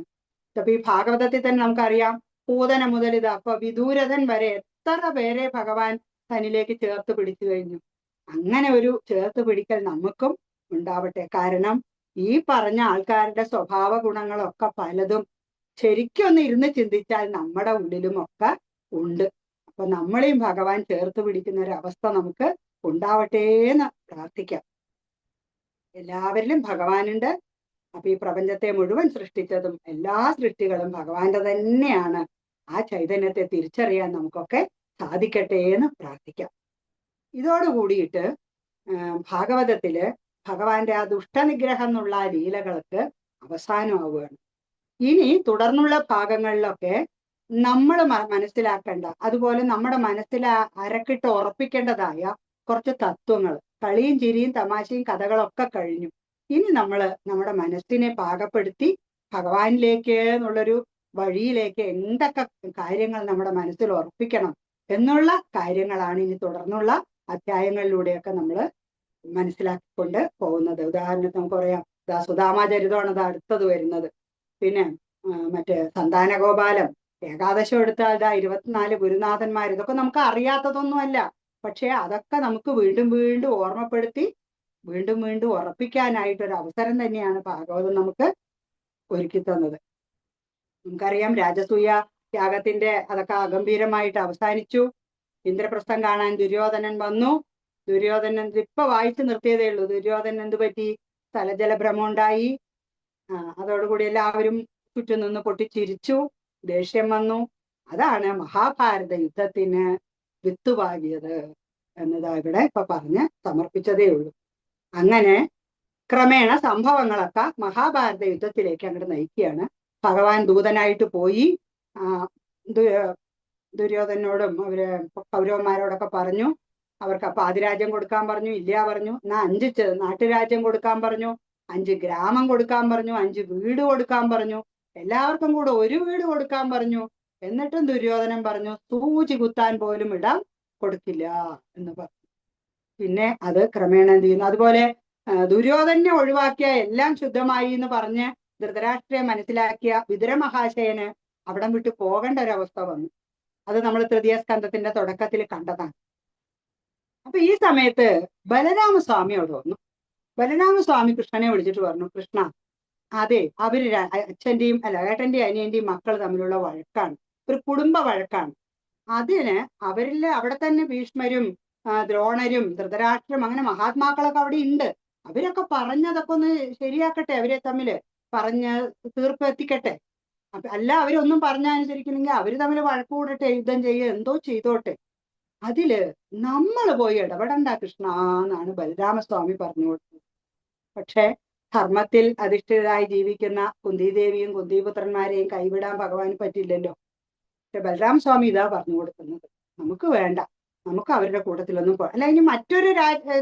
അപ്പൊ ഈ ഭാഗവതത്തിൽ തന്നെ നമുക്കറിയാം, പൂതന മുതൽ ഇത് അപ്പൊ വിദൂരഥൻ വരെ എത്ര പേരെ ഭഗവാൻ തന്നിലേക്ക് ചേർത്ത് പിടിച്ചു കഴിഞ്ഞു. അങ്ങനെ ഒരു ചേർത്ത് പിടിക്കൽ നമുക്കും ഉണ്ടാവട്ടെ. കാരണം ഈ പറഞ്ഞ ആൾക്കാരുടെ സ്വഭാവ ഗുണങ്ങളൊക്കെ പലതും ശരിക്കും ഒന്ന് ഇരുന്ന് ചിന്തിച്ചാൽ നമ്മുടെ ഉള്ളിലും ഒക്കെ ഉണ്ട്. അപ്പൊ നമ്മളെയും ഭഗവാൻ ചേർത്ത് പിടിക്കുന്ന ഒരു അവസ്ഥ നമുക്ക് ഉണ്ടാവട്ടെ എന്ന് പ്രാർത്ഥിക്കാം. എല്ലാവരിലും ഭഗവാനുണ്ട്. അപ്പൊ ഈ പ്രപഞ്ചത്തെ മുഴുവൻ സൃഷ്ടിച്ചതും എല്ലാ സൃഷ്ടികളും ഭഗവാന്റെ തന്നെയാണ്. ആ ചൈതന്യത്തെ തിരിച്ചറിയാൻ നമുക്കൊക്കെ സാധിക്കട്ടെ എന്ന് പ്രാർത്ഥിക്കാം. ഇതോടുകൂടിയിട്ട് ഭാഗവതത്തില് ഭഗവാന്റെ ആ ദുഷ്ടനിഗ്രഹം എന്നുള്ള ലീലകൾക്ക് അവസാനമാവുകയാണ്. ഇനി തുടർന്നുള്ള ഭാഗങ്ങളിലൊക്കെ നമ്മൾ മനസ്സിലാക്കേണ്ട, അതുപോലെ നമ്മുടെ മനസ്സിൽ അരക്കിട്ട് ഉറപ്പിക്കേണ്ടതായ കുറച്ച് തത്വങ്ങൾ, കളിയും ചിരിയും തമാശയും കഥകളൊക്കെ കഴിഞ്ഞു. ഇനി നമ്മൾ നമ്മുടെ മനസ്സിനെ പാകപ്പെടുത്തി ഭഗവാനിലേക്ക് എന്നുള്ളൊരു വഴിയിലേക്ക് എന്തൊക്കെ കാര്യങ്ങൾ നമ്മുടെ മനസ്സിൽ ഉറപ്പിക്കണം എന്നുള്ള കാര്യങ്ങളാണ് ഇനി തുടർന്നുള്ള അധ്യായങ്ങളിലൂടെയൊക്കെ നമ്മൾ മനസ്സിലാക്കിക്കൊണ്ട് പോകുന്നത്. ഉദാഹരണത്തിന് നമുക്ക് പറയാം, സുധാമാചരിതമാണ് ഇത് അടുത്തത് വരുന്നത്. പിന്നെ മറ്റേ സന്താനഗോപാലം, ഏകാദശം എടുത്താൽ 24 ഗുരുനാഥന്മാർ, ഇതൊക്കെ നമുക്ക് അറിയാത്തതൊന്നുമല്ല. പക്ഷെ അതൊക്കെ നമുക്ക് വീണ്ടും വീണ്ടും ഓർമ്മപ്പെടുത്തി വീണ്ടും വീണ്ടും ഉറപ്പിക്കാനായിട്ടൊരു അവസരം തന്നെയാണ് ഭാഗവതം നമുക്ക് ഒരുക്കി തന്നത്. നമുക്കറിയാം, രാജസൂയ യാഗത്തിന്റെ അതൊക്കെ അഗംഭീരമായിട്ട് അവസാനിച്ചു. ഇന്ദ്രപ്രസ്ഥം കാണാൻ ദുര്യോധനൻ വന്നു. ദുര്യോധനൻ ഇപ്പൊ വായിച്ചു നിർത്തിയതേ ഉള്ളൂ. ദുര്യോധനൻ എന്ത് പറ്റി? സ്ഥലജലഭ്രമം ഉണ്ടായി. അതോടുകൂടി എല്ലാവരും ചുറ്റും നിന്ന് പൊട്ടിച്ചിരിച്ചു, ദേഷ്യം വന്നു. അതാണ് മഹാഭാരത യുദ്ധത്തിന് വിത്തുപാകിയത് എന്നതാ ഇവിടെ ഇപ്പൊ പറഞ്ഞ് സമർപ്പിച്ചതേ ഉള്ളൂ. അങ്ങനെ ക്രമേണ സംഭവങ്ങളൊക്കെ മഹാഭാരത യുദ്ധത്തിലേക്ക് അങ്ങോട്ട് നയിക്കുകയാണ്. ഭഗവാൻ ദൂതനായിട്ട് പോയി ദുര്യോധനോടും അവര് കൗരവന്മാരോടൊക്കെ പറഞ്ഞു. അവർക്ക് അപ്പൊ ആദിരാജ്യം കൊടുക്കാൻ പറഞ്ഞു, ഇല്ല പറഞ്ഞു. എന്നാ 5 നാട്ടുരാജ്യം കൊടുക്കാൻ പറഞ്ഞു, 5 ഗ്രാമം കൊടുക്കാൻ പറഞ്ഞു, 5 വീട് കൊടുക്കാൻ പറഞ്ഞു, എല്ലാവർക്കും കൂടെ 1 വീട് കൊടുക്കാൻ പറഞ്ഞു. എന്നിട്ടും ദുര്യോധനൻ പറഞ്ഞു സൂചി കുത്താൻ പോലും ഇടം കൊടുക്കില്ല എന്ന് പറഞ്ഞു. പിന്നെ അത് ക്രമേണ എന്ത് ചെയ്യുന്നു? അതുപോലെ ദുര്യോധനെ ഒഴിവാക്കിയ എല്ലാം ശുദ്ധമായി എന്ന് പറഞ്ഞ് ധൃതരാഷ്ട്രയെ മനസ്സിലാക്കിയ വിതുരമഹാശയന് അവിടം വിട്ട് പോകേണ്ട ഒരവസ്ഥ വന്നു. അത് നമ്മൾ തൃതീയ സ്കന്ധത്തിന്റെ തുടക്കത്തിൽ കണ്ടതാണ്. അപ്പൊ ഈ സമയത്ത് ബലരാമസ്വാമി അവിടെ വന്നു. ബലരാമസ്വാമി കൃഷ്ണനെ വിളിച്ചിട്ട് പറഞ്ഞു, കൃഷ്ണ, അതെ, അവര് ഏട്ടന്റെയും അനിയന്റെയും മക്കൾ തമ്മിലുള്ള വഴക്കാണ്, ഒരു കുടുംബ വഴക്കാണ്. അതിന് അവരില് അവിടെ തന്നെ ഭീഷ്മരും ദ്രോണരും ധൃതരാഷ്ട്രം അങ്ങനെ മഹാത്മാക്കളൊക്കെ അവിടെ ഉണ്ട്. അവരൊക്കെ പറഞ്ഞതൊക്കെ ഒന്ന് ശരിയാക്കട്ടെ, അവരെ തമ്മില് പറഞ്ഞ് തീർപ്പ് എത്തിക്കട്ടെ. അല്ല അവരൊന്നും പറഞ്ഞനുസരിക്കുന്നെങ്കിൽ അവര് തമ്മിൽ വഴക്ക് കൂടട്ടെ, യുദ്ധം ചെയ്യുക, എന്തോ ചെയ്തോട്ടെ. അതില് നമ്മൾ പോയി ഇടപെടണ്ട കൃഷ്ണ എന്നാണ് ബലരാമസ്വാമി പറഞ്ഞു കൊടുത്തത്. പക്ഷെ ധർമ്മത്തിൽ അധിഷ്ഠിതരായി ജീവിക്കുന്ന കുന്തിദേവിയും കുന്തിപുത്രന്മാരെയും കൈവിടാൻ ഭഗവാന് പറ്റില്ലല്ലോ. പക്ഷെ ബലരാമസ്വാമി ഇതാ പറഞ്ഞു കൊടുക്കുന്നത്, നമുക്ക് വേണ്ട, നമുക്ക് അവരുടെ കൂട്ടത്തിലൊന്നും അല്ലെങ്കിൽ മറ്റൊരു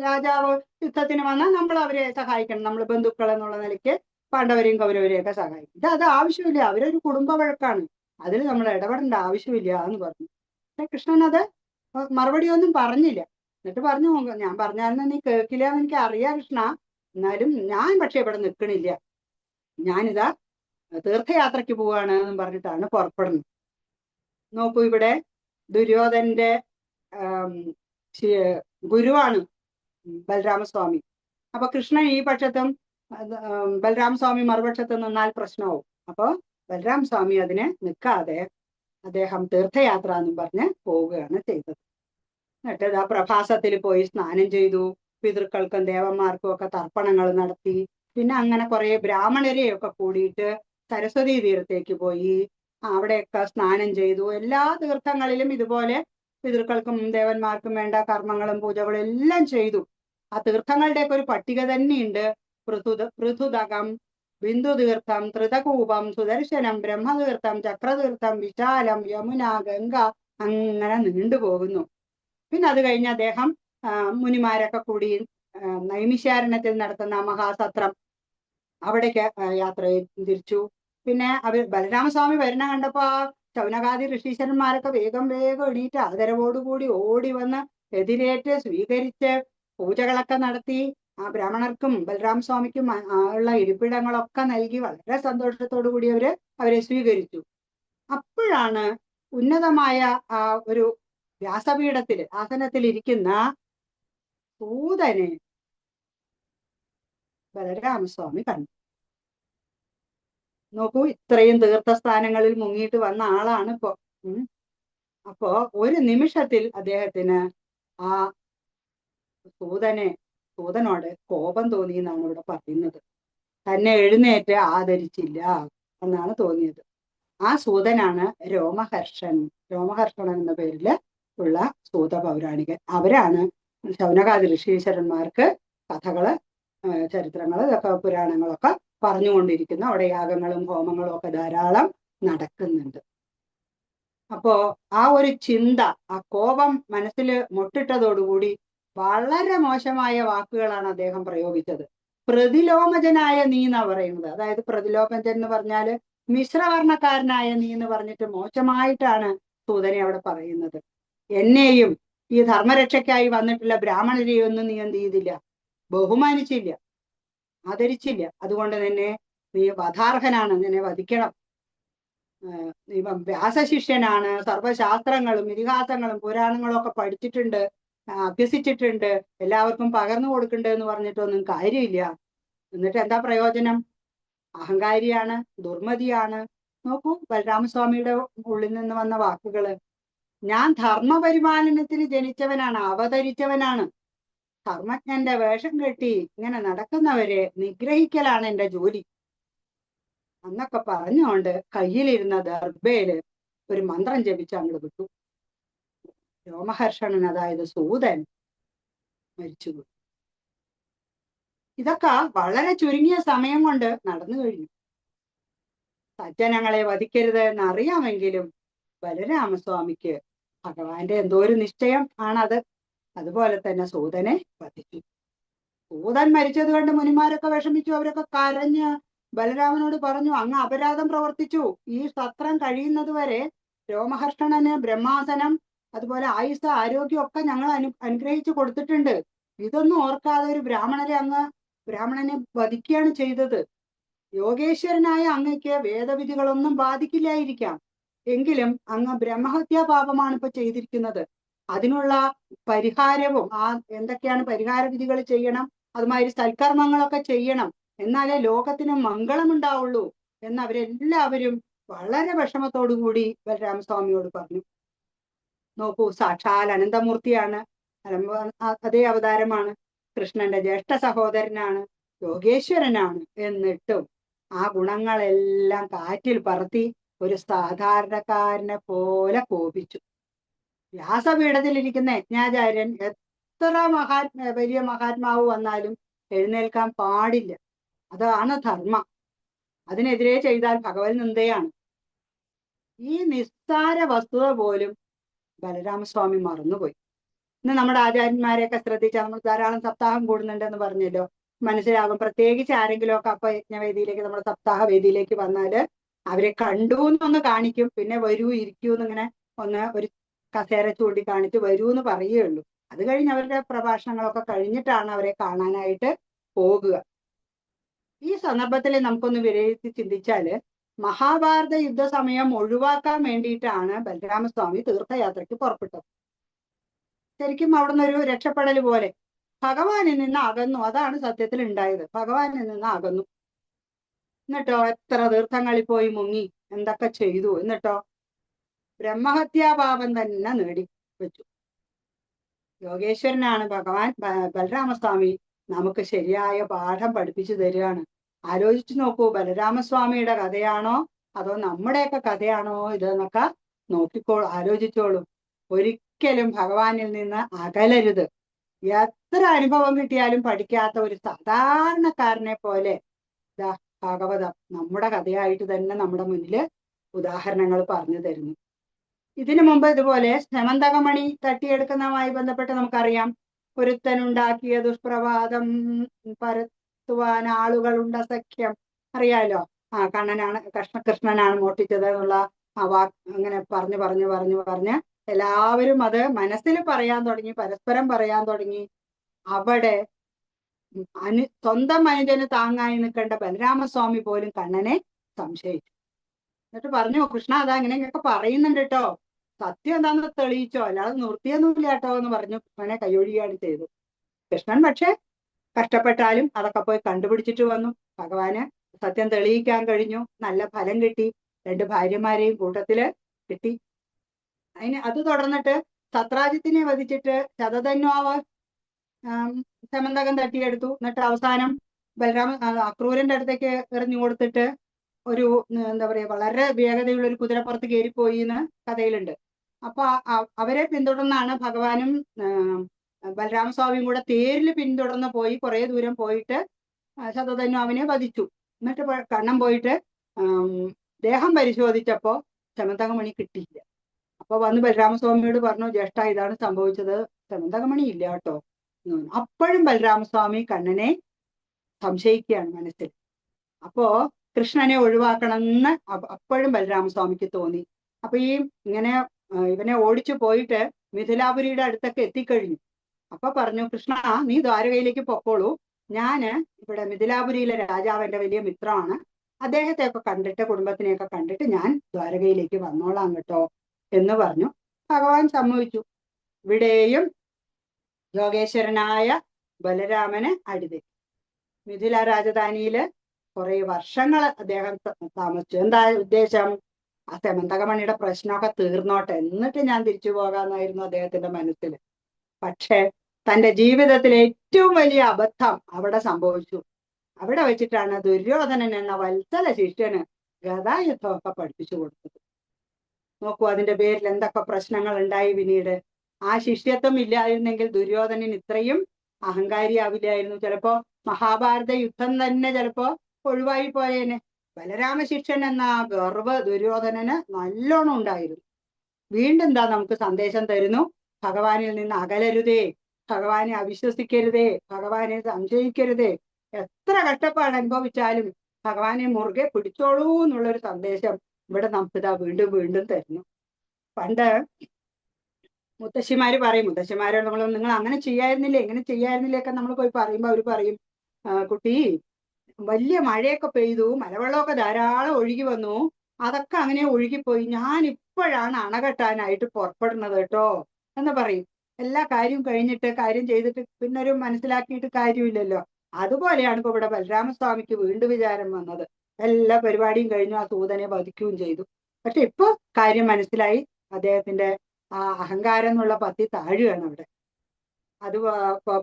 രാജാവ് യുദ്ധത്തിന് വന്നാൽ നമ്മൾ അവരെ സഹായിക്കണം, നമ്മൾ ബന്ധുക്കൾ എന്നുള്ള നിലയ്ക്ക് പാണ്ഡവരെയും കൗരവരെയും ഒക്കെ സഹായിക്കും. അത് ആവശ്യമില്ല, അവരൊരു കുടുംബ വഴക്കാണ്, അതിൽ നമ്മൾ ഇടപെടേണ്ട ആവശ്യമില്ല എന്ന് പറഞ്ഞു. പക്ഷെ കൃഷ്ണൻ അത് മറുപടി ഒന്നും പറഞ്ഞില്ല. എന്നിട്ട് പറഞ്ഞു, ഞാൻ പറഞ്ഞാലും നീ കേൾക്കില്ല എന്ന് എനിക്ക് അറിയാം കൃഷ്ണ, എന്നാലും ഞാൻ പക്ഷെ ഇവിടെ നിൽക്കണില്ല, ഞാനിതാ തീർത്ഥയാത്രയ്ക്ക് പോവാണ് എന്നും പറഞ്ഞിട്ടാണ് പുറപ്പെടുന്നത്. നോക്കൂ, ഇവിടെ ദുര്യോധനന്റെ ഗുരുവാണ് ബലരാമസ്വാമി. അപ്പൊ കൃഷ്ണൻ ഈ പക്ഷത്തും ബലരാമസ്വാമി മറുപക്ഷത്ത് നിന്നാൽ പ്രശ്നമാവും. അപ്പൊ ബലരാമസ്വാമി അതിന് നിൽക്കാതെ അദ്ദേഹം തീർത്ഥയാത്ര എന്നും പറഞ്ഞ് പോവുകയാണ് ചെയ്തത്. എന്നിട്ട് ആ പ്രഭാസത്തിൽ പോയി സ്നാനം ചെയ്തു, പിതൃക്കൾക്കും ദേവന്മാർക്കും ഒക്കെ തർപ്പണങ്ങൾ നടത്തി. പിന്നെ അങ്ങനെ കുറെ ബ്രാഹ്മണരെയൊക്കെ കൂടിയിട്ട് സരസ്വതി തീരത്തേക്ക് പോയി, അവിടെയൊക്കെ സ്നാനം ചെയ്തു. എല്ലാ തീർത്ഥങ്ങളിലും ഇതുപോലെ പിതൃക്കൾക്കും ദേവന്മാർക്കും വേണ്ട കർമ്മങ്ങളും പൂജകളും എല്ലാം ചെയ്തു. ആ തീർത്ഥങ്ങളുടെയൊക്കെ ഒരു പട്ടിക തന്നെയുണ്ട്. പൃഥുദകം, ബിന്ദുതീർത്ഥം, ത്രിതകൂപം, സുദർശനം, ബ്രഹ്മതീർത്ഥം, ചക്രതീർത്ഥം, വിശാലം, യമുന, ഗംഗ, അങ്ങനെ നീണ്ടുപോകുന്നു. പിന്നെ അത് കഴിഞ്ഞ് അദ്ദേഹം മുനിമാരൊക്കെ കൂടി നൈമിഷാരണ്യത്തിൽ നടത്തുന്ന മഹാസത്രം അവിടേക്ക് യാത്ര തിരിച്ചു. പിന്നെ ബലരാമസ്വാമി വരണ കണ്ടപ്പോ ആ ശൗനകാദി ഋഷീശ്വരന്മാരൊക്കെ വേഗം വേഗം എണീറ്റ് ആദരവോടുകൂടി ഓടി വന്ന് എതിരേറ്റ് സ്വീകരിച്ച് പൂജകളൊക്കെ നടത്തി. ആ ബ്രാഹ്മണർക്കും ബലരാമസ്വാമിക്കും ഉള്ള ഇരിപ്പിടങ്ങളൊക്കെ നൽകി വളരെ സന്തോഷത്തോടു കൂടി അവരെ സ്വീകരിച്ചു. അപ്പോഴാണ് ഉന്നതമായ ആ ഒരു ആസനത്തിൽ ഇരിക്കുന്ന സൂതനെ ബലരാമസ്വാമി കണ്ടു. നോക്കൂ, ഇത്രയും തീർത്ഥസ്ഥാനങ്ങളിൽ മുങ്ങിയിട്ട് വന്ന ആളാണ് ഇപ്പോ. അപ്പോ ഒരു നിമിഷത്തിൽ അദ്ദേഹത്തിന് ആ സൂതനോട് കോപം തോന്നി എന്നാണ് ഇവിടെ പറയുന്നത്. തന്നെ എഴുന്നേറ്റ് ആദരിച്ചില്ല എന്നാണ് തോന്നിയത്. ആ സൂതനാണ് രോമഹർഷണൻ എന്ന പേരില് ഉള്ള സൂത പൗരാണികൻ. അവരാണ് ശൗനകാദി ഋഷീശ്വരന്മാർക്ക് കഥകള്, ചരിത്രങ്ങള്, ഇതൊക്കെ പുരാണങ്ങളൊക്കെ പറഞ്ഞുകൊണ്ടിരിക്കുന്നു. അവിടെ യാഗങ്ങളും ഹോമങ്ങളും ഒക്കെ ധാരാളം നടക്കുന്നുണ്ട്. അപ്പോ ആ ഒരു ചിന്ത, ആ കോപം മനസ്സിൽ മുട്ടിട്ടതോടുകൂടി വളരെ മോശമായ വാക്കുകളാണ് അദ്ദേഹം പ്രയോഗിച്ചത്. പ്രതിലോമജനായ നീ എന്നാ പറയുന്നത്. അതായത് പ്രതിലോമജൻ എന്ന് പറഞ്ഞാല് മിശ്രവർണ്ണക്കാരനായ നീ എന്ന് പറഞ്ഞിട്ട് മോശമായിട്ടാണ് സൂതനെ അവിടെ പറയുന്നത്. എന്നെയും ഈ ധർമ്മരക്ഷയ്ക്കായി വന്നിട്ടുള്ള ബ്രാഹ്മണരെയും ഒന്നും നീ എന്ത് ചെയ്തില്ല, ബഹുമാനിച്ചില്ല, ആദരിച്ചില്ല. അതുകൊണ്ട് തന്നെ നീ വധാർഹനാണ്, നിന്നെ വധിക്കണം. ഇവൻ വ്യാസശിഷ്യനാണ്, സർവശാസ്ത്രങ്ങളും ഇതിഹാസങ്ങളും പുരാണങ്ങളും ഒക്കെ പഠിച്ചിട്ടുണ്ട്, അഭ്യസിച്ചിട്ടുണ്ട്, എല്ലാവർക്കും പകർന്നു കൊടുക്കണ്ട് എന്ന് പറഞ്ഞിട്ടൊന്നും കാര്യമില്ല. എന്നിട്ട് എന്താ പ്രയോജനം? അഹങ്കാരിയാണ്, ദുർമതിയാണ്. നോക്കൂ ബലരാമസ്വാമിയുടെ ഉള്ളിൽ നിന്ന് വന്ന വാക്കുകള്. ഞാൻ ധർമ്മപരിപാലനത്തിന് ജനിച്ചവനാണ്, അവതരിച്ചവനാണ്. ധർമ്മജ്ഞന്റെ വേഷം കെട്ടി ഇങ്ങനെ നടക്കുന്നവരെ നിഗ്രഹിക്കലാണ് എന്റെ ജോലി എന്നൊക്കെ പറഞ്ഞുകൊണ്ട് കയ്യിലിരുന്ന ദർഭയില് ഒരു മന്ത്രം ജപിച്ച് അങ്ങോട്ട് വിട്ടു. രോമഹർഷണൻ, അതായത് സൂതൻ, മരിച്ചുപോയി. ഇതൊക്കെ വളരെ ചുരുങ്ങിയ സമയം കൊണ്ട് നടന്നു കഴിഞ്ഞു. സജ്ജനങ്ങളെ വധിക്കരുത് എന്നറിയാമെങ്കിലും ബലരാമസ്വാമിക്ക് ഭഗവാന്റെ എന്തോ ഒരു നിശ്ചയം ആണത്. അതുപോലെ തന്നെ സൂതനെ വധിച്ചു. സൂതൻ മരിച്ചത് കണ്ട് മുനിമാരൊക്കെ വിഷമിച്ചു. അവരൊക്കെ കരഞ്ഞ് ബലരാമനോട് പറഞ്ഞു, അങ്ങ് അപരാധം പ്രവർത്തിച്ചു. ഈ സത്രം കഴിയുന്നത് വരെ രോമഹർഷണന് ബ്രഹ്മാസനം, അതുപോലെ ആയുസ്, ആരോഗ്യം ഒക്കെ ഞങ്ങൾ അനുഗ്രഹിച്ചു കൊടുത്തിട്ടുണ്ട്. ഇതൊന്നും ഓർക്കാതെ ഒരു ബ്രാഹ്മണനെ വധിക്കുകയാണ് ചെയ്തത്. യോഗേശ്വരനായ അങ്ങയ്ക്ക് വേദവിധികളൊന്നും ബാധിക്കില്ലായിരിക്കാം, എങ്കിലും അങ്ങ് ബ്രഹ്മഹത്യാ പാപമാണ് ഇപ്പൊ ചെയ്തിരിക്കുന്നത്. അതിനുള്ള പരിഹാരവും എന്തൊക്കെയാണ് പരിഹാര വിധികൾ ചെയ്യണം, അതുമാതിരി സൽക്കർമ്മങ്ങളൊക്കെ ചെയ്യണം, എന്നാലേ ലോകത്തിന് മംഗളമുണ്ടാവുള്ളൂ എന്ന് അവരെല്ലാവരും വളരെ വിഷമത്തോടു കൂടി ബലരാമസ്വാമിയോട് പറഞ്ഞു. നോക്കൂ, സാക്ഷാൽ അനന്തമൂർത്തിയാണ്, അതേ അവതാരമാണ്, കൃഷ്ണന്റെ ജ്യേഷ്ഠ സഹോദരനാണ്, യോഗേശ്വരനാണ്. എന്നിട്ടും ആ ഗുണങ്ങളെല്ലാം കാറ്റിൽ പറത്തി ഒരു സാധാരണക്കാരനെ പോലെ കോപിച്ചു. വ്യാസപീഠത്തിലിരിക്കുന്ന യജ്ഞാചാര്യൻ എത്ര വലിയ മഹാത്മാവ് വന്നാലും എഴുന്നേൽക്കാൻ പാടില്ല. അതാണ് ധർമ്മം. അതിനെതിരെ ചെയ്താൽ ഭഗവത് നിന്ദയാണ്. ഈ നിസ്സാര വസ്തുത പോലും ബലരാമസ്വാമി മറന്നുപോയി. ഇന്ന് നമ്മുടെ ആചാര്യന്മാരെയൊക്കെ ശ്രദ്ധിച്ചാൽ, നമ്മൾ ധാരാളം സപ്താഹം കൂടുന്നുണ്ടെന്ന് പറഞ്ഞല്ലോ, മനസ്സിലാകും. പ്രത്യേകിച്ച് ആരെങ്കിലും ഒക്കെ അപ്പൊ യജ്ഞവേദിയിലേക്ക്, നമ്മുടെ സപ്താഹ വേദിയിലേക്ക് വന്നാല് അവരെ കണ്ടു എന്നൊന്ന് കാണിക്കും, പിന്നെ വരൂ ഇരിക്കൂ എന്നിങ്ങനെ ഒരു കസേര ചൂണ്ടി കാണിച്ച് വരൂ എന്ന് പറയുകയുള്ളൂ. അത് കഴിഞ്ഞ് അവരുടെ പ്രഭാഷണങ്ങളൊക്കെ കഴിഞ്ഞിട്ടാണ് അവരെ കാണാനായിട്ട് പോകുക. ഈ സന്ദർഭത്തിൽ നമുക്കൊന്ന് വിലയിരുത്തി ചിന്തിച്ചാല്, മഹാഭാരത യുദ്ധസമയം ഒഴിവാക്കാൻ വേണ്ടിയിട്ടാണ് ബലരാമസ്വാമി തീർത്ഥയാത്രയ്ക്ക് പുറപ്പെട്ടത്. ശരിക്കും അവിടുന്ന് ഒരു രക്ഷപ്പെടൽ പോലെ. ഭഗവാനിൽ നിന്ന് അകന്നു. അതാണ് സത്യത്തിൽ ഉണ്ടായത്. ഭഗവാനിൽ നിന്ന് അകന്നു. എന്നിട്ടോ എത്ര തീർത്ഥങ്ങളിൽ പോയി മുങ്ങി, എന്തൊക്കെ ചെയ്തു. എന്നിട്ടോ ബ്രഹ്മഹത്യാപാപം തന്നെ നേടി വെച്ചു. യോഗേശ്വരനാണ് ഭഗവാൻ ബലരാമസ്വാമി നമുക്ക് ശരിയായ പാഠം പഠിപ്പിച്ചു തരികയാണ്. ആലോചിച്ചു നോക്കൂ, ബലരാമസ്വാമിയുടെ കഥയാണോ അതോ നമ്മുടെയൊക്കെ കഥയാണോ ഇതെന്നൊക്കെ ആലോചിച്ചോളൂ. ഒരിക്കലും ഭഗവാനിൽ നിന്ന് അകലരുത്. എത്ര അനുഭവം കിട്ടിയാലും പഠിക്കാത്ത ഒരു സാധാരണക്കാരനെ പോലെ ഇതാ ഭാഗവതം നമ്മുടെ കഥയായിട്ട് തന്നെ നമ്മുടെ മുന്നില് ഉദാഹരണങ്ങൾ പറഞ്ഞു തരുന്നു. ഇതിനു മുമ്പ് ഇതുപോലെ സ്യമന്തകമണി തട്ടിയെടുക്കുന്നതുമായി ബന്ധപ്പെട്ട് നമുക്കറിയാം. ഒരുത്തനുണ്ടാക്കിയ ദുഷ്പ്രഭാതം പരത്തുവാൻ ആളുകളുണ്ട സഖ്യം, അറിയാലോ. കൃഷ്ണനാണ് മോഷ്ടിച്ചത് എന്നുള്ള ആ അങ്ങനെ പറഞ്ഞ് എല്ലാവരും അത് മനസ്സിൽ പറയാൻ തുടങ്ങി, പരസ്പരം പറയാൻ തുടങ്ങി. അവിടെ സ്വന്തം അനുജന് താങ്ങായി നിൽക്കേണ്ട ബലരാമസ്വാമി പോലും കണ്ണനെ സംശയിച്ചു. എന്നിട്ട് പറഞ്ഞു, കൃഷ്ണ അതാ ഇങ്ങനെയൊക്കെ പറയുന്നുണ്ട് കേട്ടോ, സത്യം എന്താണെന്ന് തെളിയിച്ചോ, അല്ലാതെ നിർത്തിയൊന്നുമില്ല കേട്ടോ എന്ന് പറഞ്ഞു കൃഷ്ണനെ കൈയൊഴിയാണ് ചെയ്തു. കൃഷ്ണൻ പക്ഷെ കഷ്ടപ്പെട്ടാലും അതൊക്കെ പോയി കണ്ടുപിടിച്ചിട്ട് വന്നു. ഭഗവാന് സത്യം തെളിയിക്കാൻ കഴിഞ്ഞു. നല്ല ഫലം കിട്ടി. 2 ഭാര്യമാരെയും കൂട്ടത്തില് കിട്ടി. അത് തുടർന്നിട്ട് സത്രാജിത്തിനെ വധിച്ചിട്ട് ശതധന്വാവ് സമന്തകം തട്ടിയെടുത്തു. എന്നിട്ട് അവസാനം അക്രൂരന്റെ അടുത്തേക്ക് എറിഞ്ഞു കൊടുത്തിട്ട് ഒരു എന്താ പറയാ വളരെ വേഗതയുള്ള ഒരു കുതിരപ്പുറത്ത് കയറിപ്പോയി എന്ന് കഥയിലുണ്ട്. അപ്പൊ അവരെ പിന്തുടർന്നാണ് ഭഗവാനും ബലരാമസ്വാമിയും കൂടെ തേരിൽ പിന്തുടർന്ന് പോയി കുറെ ദൂരം പോയിട്ട് ശതധന്വാവിനെ വധിച്ചു. എന്നിട്ട് കണ്ണം പോയിട്ട് ദേഹം പരിശോധിച്ചപ്പോ സമന്തകമണി കിട്ടിയില്ല. അപ്പൊ വന്ന് ബലരാമസ്വാമിയോട് പറഞ്ഞു, ജ്യേഷ്ഠ ഇതാണ് സംഭവിച്ചത്, സമന്തകമണി ഇല്ല കേട്ടോ. അപ്പോഴും ബലരാമസ്വാമി കണ്ണനെ സംശയിക്കുകയാണ് മനസ്സിൽ. അപ്പോ കൃഷ്ണനെ ഒഴിവാക്കണമെന്ന് അപ്പോഴും ബലരാമസ്വാമിക്ക് തോന്നി. അപ്പൊ ഇങ്ങനെ ഇവനെ ഓടിച്ചു പോയിട്ട് മിഥിലാപുരിയുടെ അടുത്തൊക്കെ എത്തിക്കഴിഞ്ഞു. അപ്പൊ പറഞ്ഞു, കൃഷ്ണ നീ ദ്വാരകയിലേക്ക് പൊക്കോളൂ, ഞാന് ഇവിടെ മിഥിലാപുരിയിലെ രാജാവ് എന്റെ വലിയ മിത്രമാണ്, അദ്ദേഹത്തെയൊക്കെ കണ്ടിട്ട് കുടുംബത്തിനെയൊക്കെ കണ്ടിട്ട് ഞാൻ ദ്വാരകയിലേക്ക് വന്നോളാം കേട്ടോ എന്ന് പറഞ്ഞു. ഭഗവാൻ സമ്മതിച്ചു. ഇവിടെയും യോഗേശ്വരനായ ബലരാമന് അടിതെറ്റി. മിഥില രാജധാനിയില് കുറെ വർഷങ്ങൾ അദ്ദേഹം താമസിച്ചു. എന്താ ഉദ്ദേശം? ആ സമന്തകമണിയുടെ പ്രശ്നമൊക്കെ തീർന്നോട്ടെ, എന്നിട്ട് ഞാൻ തിരിച്ചു പോകാമെന്നായിരുന്നു അദ്ദേഹത്തിന്റെ മനസ്സിൽ. പക്ഷെ തന്റെ ജീവിതത്തിലെ ഏറ്റവും വലിയ അബദ്ധം അവിടെ സംഭവിച്ചു. അവിടെ വെച്ചിട്ടാണ് ദുര്യോധനൻ എന്ന വത്സല ശിഷ്യന് ഗദായുദ്ധമൊക്കെ പഠിപ്പിച്ചു കൊടുത്തത്. നോക്കൂ, അതിന്റെ പേരിൽ എന്തൊക്കെ പ്രശ്നങ്ങൾ ഉണ്ടായി പിന്നീട്. ആ ശിഷ്യത്വം ഇല്ലായിരുന്നെങ്കിൽ ദുര്യോധനൻ ഇത്രയും അഹങ്കാരിയാവില്ലായിരുന്നു. ചിലപ്പോ മഹാഭാരത യുദ്ധം തന്നെ ചിലപ്പോ ഒഴിവായി പോയേനെ. ബലരാമ ശിക്ഷൻ എന്ന ഗർവ് ദുര്യോധനന് നല്ലോണം ഉണ്ടായിരുന്നു. വീണ്ടും എന്താ നമുക്ക് സന്ദേശം തരുന്നു, ഭഗവാനിൽ നിന്ന് അകലരുതേ, ഭഗവാനെ അവിശ്വസിക്കരുതേ, ഭഗവാനെ സംശയിക്കരുതേ. എത്ര കഷ്ടപ്പാട് അനുഭവിച്ചാലും ഭഗവാനെ മുറുകെ പിടിച്ചോളൂ എന്നുള്ളൊരു സന്ദേശം ഇവിടെ നമുക്കിതാ വീണ്ടും വീണ്ടും തരുന്നു. പണ്ട് മുത്തശ്ശിമാര് പറയും, മുത്തശ്ശിമാരോട് നിങ്ങൾ അങ്ങനെ ചെയ്യായിരുന്നില്ലേ, ഇങ്ങനെ ചെയ്യായിരുന്നില്ലേ ഒക്കെ നമ്മൾ പോയി പറയുമ്പോ അവര് പറയും, കുട്ടി വലിയ മഴയൊക്കെ പെയ്തു, മലവെള്ളമൊക്കെ ധാരാളം ഒഴുകി വന്നു, അതൊക്കെ അങ്ങനെ ഒഴുകിപ്പോയി, ഞാൻ ഇപ്പോഴാണ് അണകെട്ടാനായിട്ട് പുറപ്പെടുന്നത് കേട്ടോ എന്ന് പറയും. എല്ലാ കാര്യവും കഴിഞ്ഞിട്ട് കാര്യം ചെയ്തിട്ട് പിന്നൊരു മനസ്സിലാക്കിയിട്ട് കാര്യമില്ലല്ലോ. അതുപോലെയാണ് ഇപ്പൊ ഇവിടെ ബലരാമസ്വാമിക്ക് വീണ്ടും വിചാരം വന്നത്. എല്ലാ പരിപാടിയും കഴിഞ്ഞു, ആ സൂതനെ വധിക്കുകയും ചെയ്തു. പക്ഷെ ഇപ്പൊ കാര്യം മനസ്സിലായി. അദ്ദേഹത്തിന്റെ ആ അഹങ്കാരം എന്നുള്ള പത്തി താഴുകയാണ് അവിടെ. അത്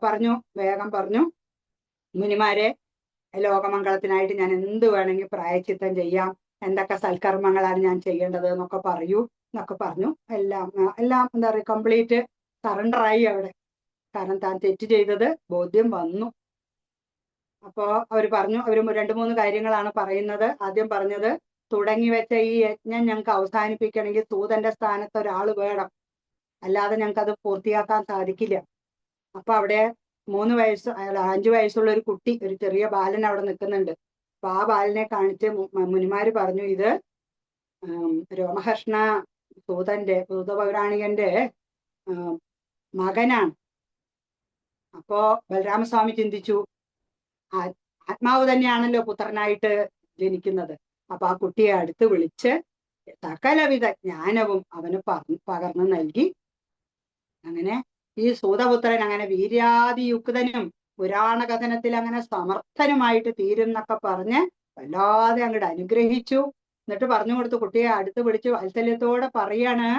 പറഞ്ഞു, വേഗം പറഞ്ഞു, മുനിമാരെ, ലോകമംഗളത്തിനായിട്ട് ഞാൻ എന്ത് വേണമെങ്കിൽ പ്രായച്ചിത്തം ചെയ്യാം, എന്തൊക്കെ സൽക്കർമ്മങ്ങളാണ് ഞാൻ ചെയ്യേണ്ടത് എന്നൊക്കെ പറയൂ എന്നൊക്കെ പറഞ്ഞു. എല്ലാം എന്താ പറയുക, കംപ്ലീറ്റ് സറണ്ടറായി അവിടെ. കാരണം താൻ തെറ്റ് ചെയ്തത് ബോധ്യം വന്നു. അപ്പോ അവര് പറഞ്ഞു, അവര് 2-3 കാര്യങ്ങളാണ് പറയുന്നത്. ആദ്യം പറഞ്ഞത്, തുടങ്ങി വെച്ച ഈ യജ്ഞം ഞങ്ങൾക്ക് അവസാനിപ്പിക്കണമെങ്കിൽ സൂതന്റെ സ്ഥാനത്ത് ഒരാൾ വേണം, അല്ലാതെ ഞങ്ങൾക്ക് അത് പൂർത്തിയാക്കാൻ സാധിക്കില്ല. അപ്പൊ അവിടെ 5 വയസ്സുള്ള ഒരു കുട്ടി, ഒരു ചെറിയ ബാലൻ അവിടെ നിൽക്കുന്നുണ്ട്. അപ്പൊ ആ ബാലനെ കാണിച്ച് മുനിമാര് പറഞ്ഞു, ഇത് രോമഹർഷ്ണ സൂതപൗരാണികന്റെ മകനാണ്. അപ്പോ ബലരാമസ്വാമി ചിന്തിച്ചു, ആത്മാവ് തന്നെയാണല്ലോ പുത്രനായിട്ട് ജനിക്കുന്നത്. അപ്പൊ ആ കുട്ടിയെ അടുത്ത് വിളിച്ച് സകലവിധ ജ്ഞാനവും അവന് പകർന്നു നൽകി. അങ്ങനെ ഈ സൂതപുത്രൻ അങ്ങനെ വീര്യാതിയുക്തനും പുരാണ കഥനത്തിൽ അങ്ങനെ സമർത്ഥനുമായിട്ട് തീരും എന്നൊക്കെ പറഞ്ഞ് വല്ലാതെ അങ്ങോട്ട് അനുഗ്രഹിച്ചു. എന്നിട്ട് പറഞ്ഞു കൊടുത്തു, കുട്ടിയെ അടുത്ത് പിടിച്ചു വാത്സല്യത്തോടെ പറയാണ്,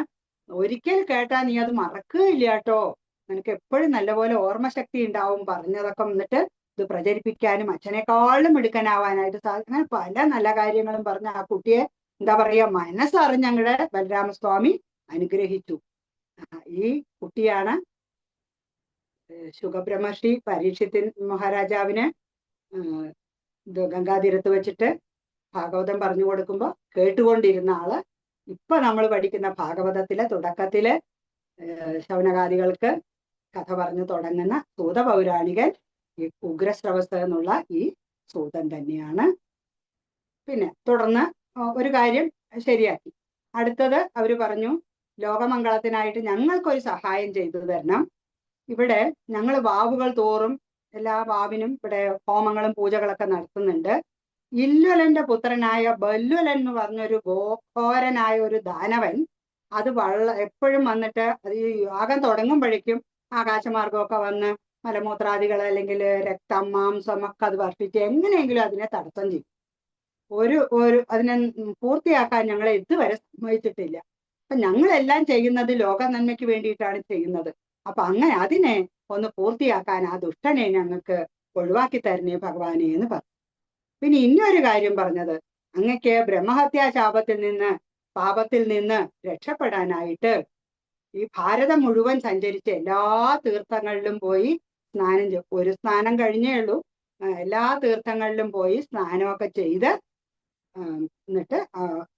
ഒരിക്കൽ കേട്ടാ നീ അത് മറക്കുകയില്ല കേട്ടോ, നിനക്ക് എപ്പോഴും നല്ലപോലെ ഓർമ്മശക്തി ഉണ്ടാവും പറഞ്ഞതൊക്കെ. എന്നിട്ട് ഇത് പ്രചരിപ്പിക്കാനും അച്ഛനേക്കാളും മിടുക്കനാവാനായിട്ട് അങ്ങനെ പല നല്ല കാര്യങ്ങളും പറഞ്ഞ് ആ കുട്ടിയെ എന്താ പറയാ മനസ്സറിഞ്ഞ് ഞങ്ങളുടെ ബലരാമസ്വാമി അനുഗ്രഹിച്ചു. ഈ കുട്ടിയാണ് ശുഖബ്രഹ്മർഷി പരീക്ഷത്തിൻ മഹാരാജാവിന് ഇത് ഗംഗാതീരത്ത് വെച്ചിട്ട് ഭാഗവതം പറഞ്ഞു കൊടുക്കുമ്പോൾ കേട്ടുകൊണ്ടിരുന്ന ആള് ഇപ്പൊ നമ്മൾ പഠിക്കുന്ന ഭാഗവതത്തിലെ തുടക്കത്തില് ശൗനകാദികൾക്ക് കഥ പറഞ്ഞു തുടങ്ങുന്ന സൂത പൗരാണികൻ ഈ ഉഗ്രശ്രവസ് എന്നുള്ള ഈ സൂതൻ തന്നെയാണ്. പിന്നെ തുടർന്ന് ഒരു കാര്യം ശരിയാക്കി. അടുത്തത് അവര് പറഞ്ഞു, ലോകമംഗളത്തിനായിട്ട് ഞങ്ങൾക്കൊരു സഹായം ചെയ്തു തരണം. ഇവിടെ ഞങ്ങൾ വാവുകൾ തോറും എല്ലാ വാവിനും ഇവിടെ ഹോമങ്ങളും പൂജകളൊക്കെ നടത്തുന്നുണ്ട്. ഇല്വലന്റെ പുത്രനായ ബല്വലൻ എന്ന് പറഞ്ഞൊരു ഘോരനായ ഒരു ദാനവൻ അത് എപ്പോഴും വന്നിട്ട് അത് ഈ യാഗം തുടങ്ങുമ്പോഴേക്കും ആകാശമാർഗമൊക്കെ വന്ന് മലമൂത്രാദികൾ അല്ലെങ്കിൽ രക്തം മാംസം ഒക്കെ അത് വർഷിച്ച് എങ്ങനെയെങ്കിലും അതിനെ തടസ്സം ചെയ്യും. ഒരു അതിനെ പൂർത്തിയാക്കാൻ ഞങ്ങളെ ഇതുവരെ സമ്മതിച്ചിട്ടില്ല. അപ്പൊ ഞങ്ങളെല്ലാം ചെയ്യുന്നത് ലോക നന്മയ്ക്ക് വേണ്ടിയിട്ടാണ് ചെയ്യുന്നത്. അപ്പൊ അങ്ങനെ അതിനെ ഒന്ന് പൂർത്തിയാക്കാൻ ആ ദുഷ്ടനെ ഞങ്ങൾക്ക് ഒഴിവാക്കി തരണേ ഭഗവാനെ എന്ന് പറഞ്ഞു. പിന്നെ ഇന്നൊരു കാര്യം പറഞ്ഞത്, അങ്ങക്ക് ബ്രഹ്മഹത്യാ പാപത്തിൽ നിന്ന് രക്ഷപ്പെടാനായിട്ട് ഈ ഭാരതം മുഴുവൻ സഞ്ചരിച്ച് എല്ലാ തീർത്ഥങ്ങളിലും പോയി സ്നാനം ചെയ്യും. ഒരു സ്നാനം കഴിഞ്ഞേ ഉള്ളൂ. എല്ലാ തീർത്ഥങ്ങളിലും പോയി സ്നാനമൊക്കെ ചെയ്ത് എന്നിട്ട്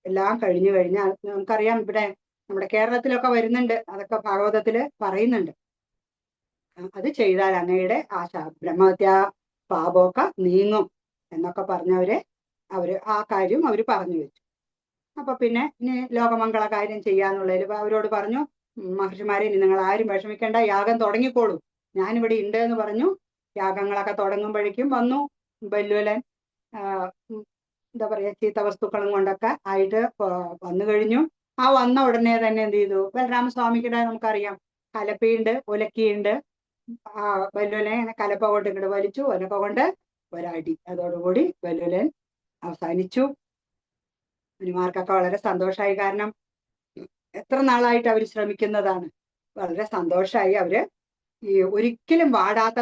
എല്ലാം കഴിഞ്ഞു കഴിഞ്ഞാൽ നമുക്കറിയാം ഇവിടെ നമ്മുടെ കേരളത്തിലൊക്കെ വരുന്നുണ്ട്, അതൊക്കെ ഭാഗവതത്തില് പറയുന്നുണ്ട്. അത് ചെയ്താൽ അങ്ങയുടെ ആ ബ്രഹ്മഹത്യാ പാപമൊക്കെ നീങ്ങും എന്നൊക്കെ പറഞ്ഞവര് ആ കാര്യം അവര് പറഞ്ഞു വെച്ചു. അപ്പൊ പിന്നെ ഇനി ലോകമംഗള കാര്യം ചെയ്യാന്നുള്ളതിൽ അവരോട് പറഞ്ഞു, മഹർഷിമാരെ ഇനി നിങ്ങൾ ആരും വിഷമിക്കേണ്ട, യാഗം തുടങ്ങിക്കോളൂ, ഞാനിവിടെ ഉണ്ട് എന്ന് പറഞ്ഞു. യാഗങ്ങളൊക്കെ തുടങ്ങുമ്പോഴേക്കും വന്നു ബല്വലൻ എന്താ പറയാ ചീത്ത വസ്തുക്കളും കൊണ്ടൊക്കെ ആയിട്ട് വന്നു കഴിഞ്ഞു. ആ വന്ന ഉടനെ തന്നെ എന്ത് ചെയ്തു, ബലരാമസ്വാമിക്കിടെ നമുക്കറിയാം കലപ്പയുണ്ട് ഒലക്കിയുണ്ട്. ആ ബല്വലനെ കലപ്പ കൊണ്ട് ഇങ്ങോട്ട് വലിച്ചു, ഒലക്ക കൊണ്ട് ഒരടി. അതോടുകൂടി ബല്വലൻ അവസാനിച്ചു. മുനിമാർക്കൊക്കെ വളരെ സന്തോഷമായി. കാരണം എത്ര നാളായിട്ട് അവർ ശ്രമിക്കുന്നതാണ്. വളരെ സന്തോഷമായി. അവര് ഈ ഒരിക്കലും വാടാത്ത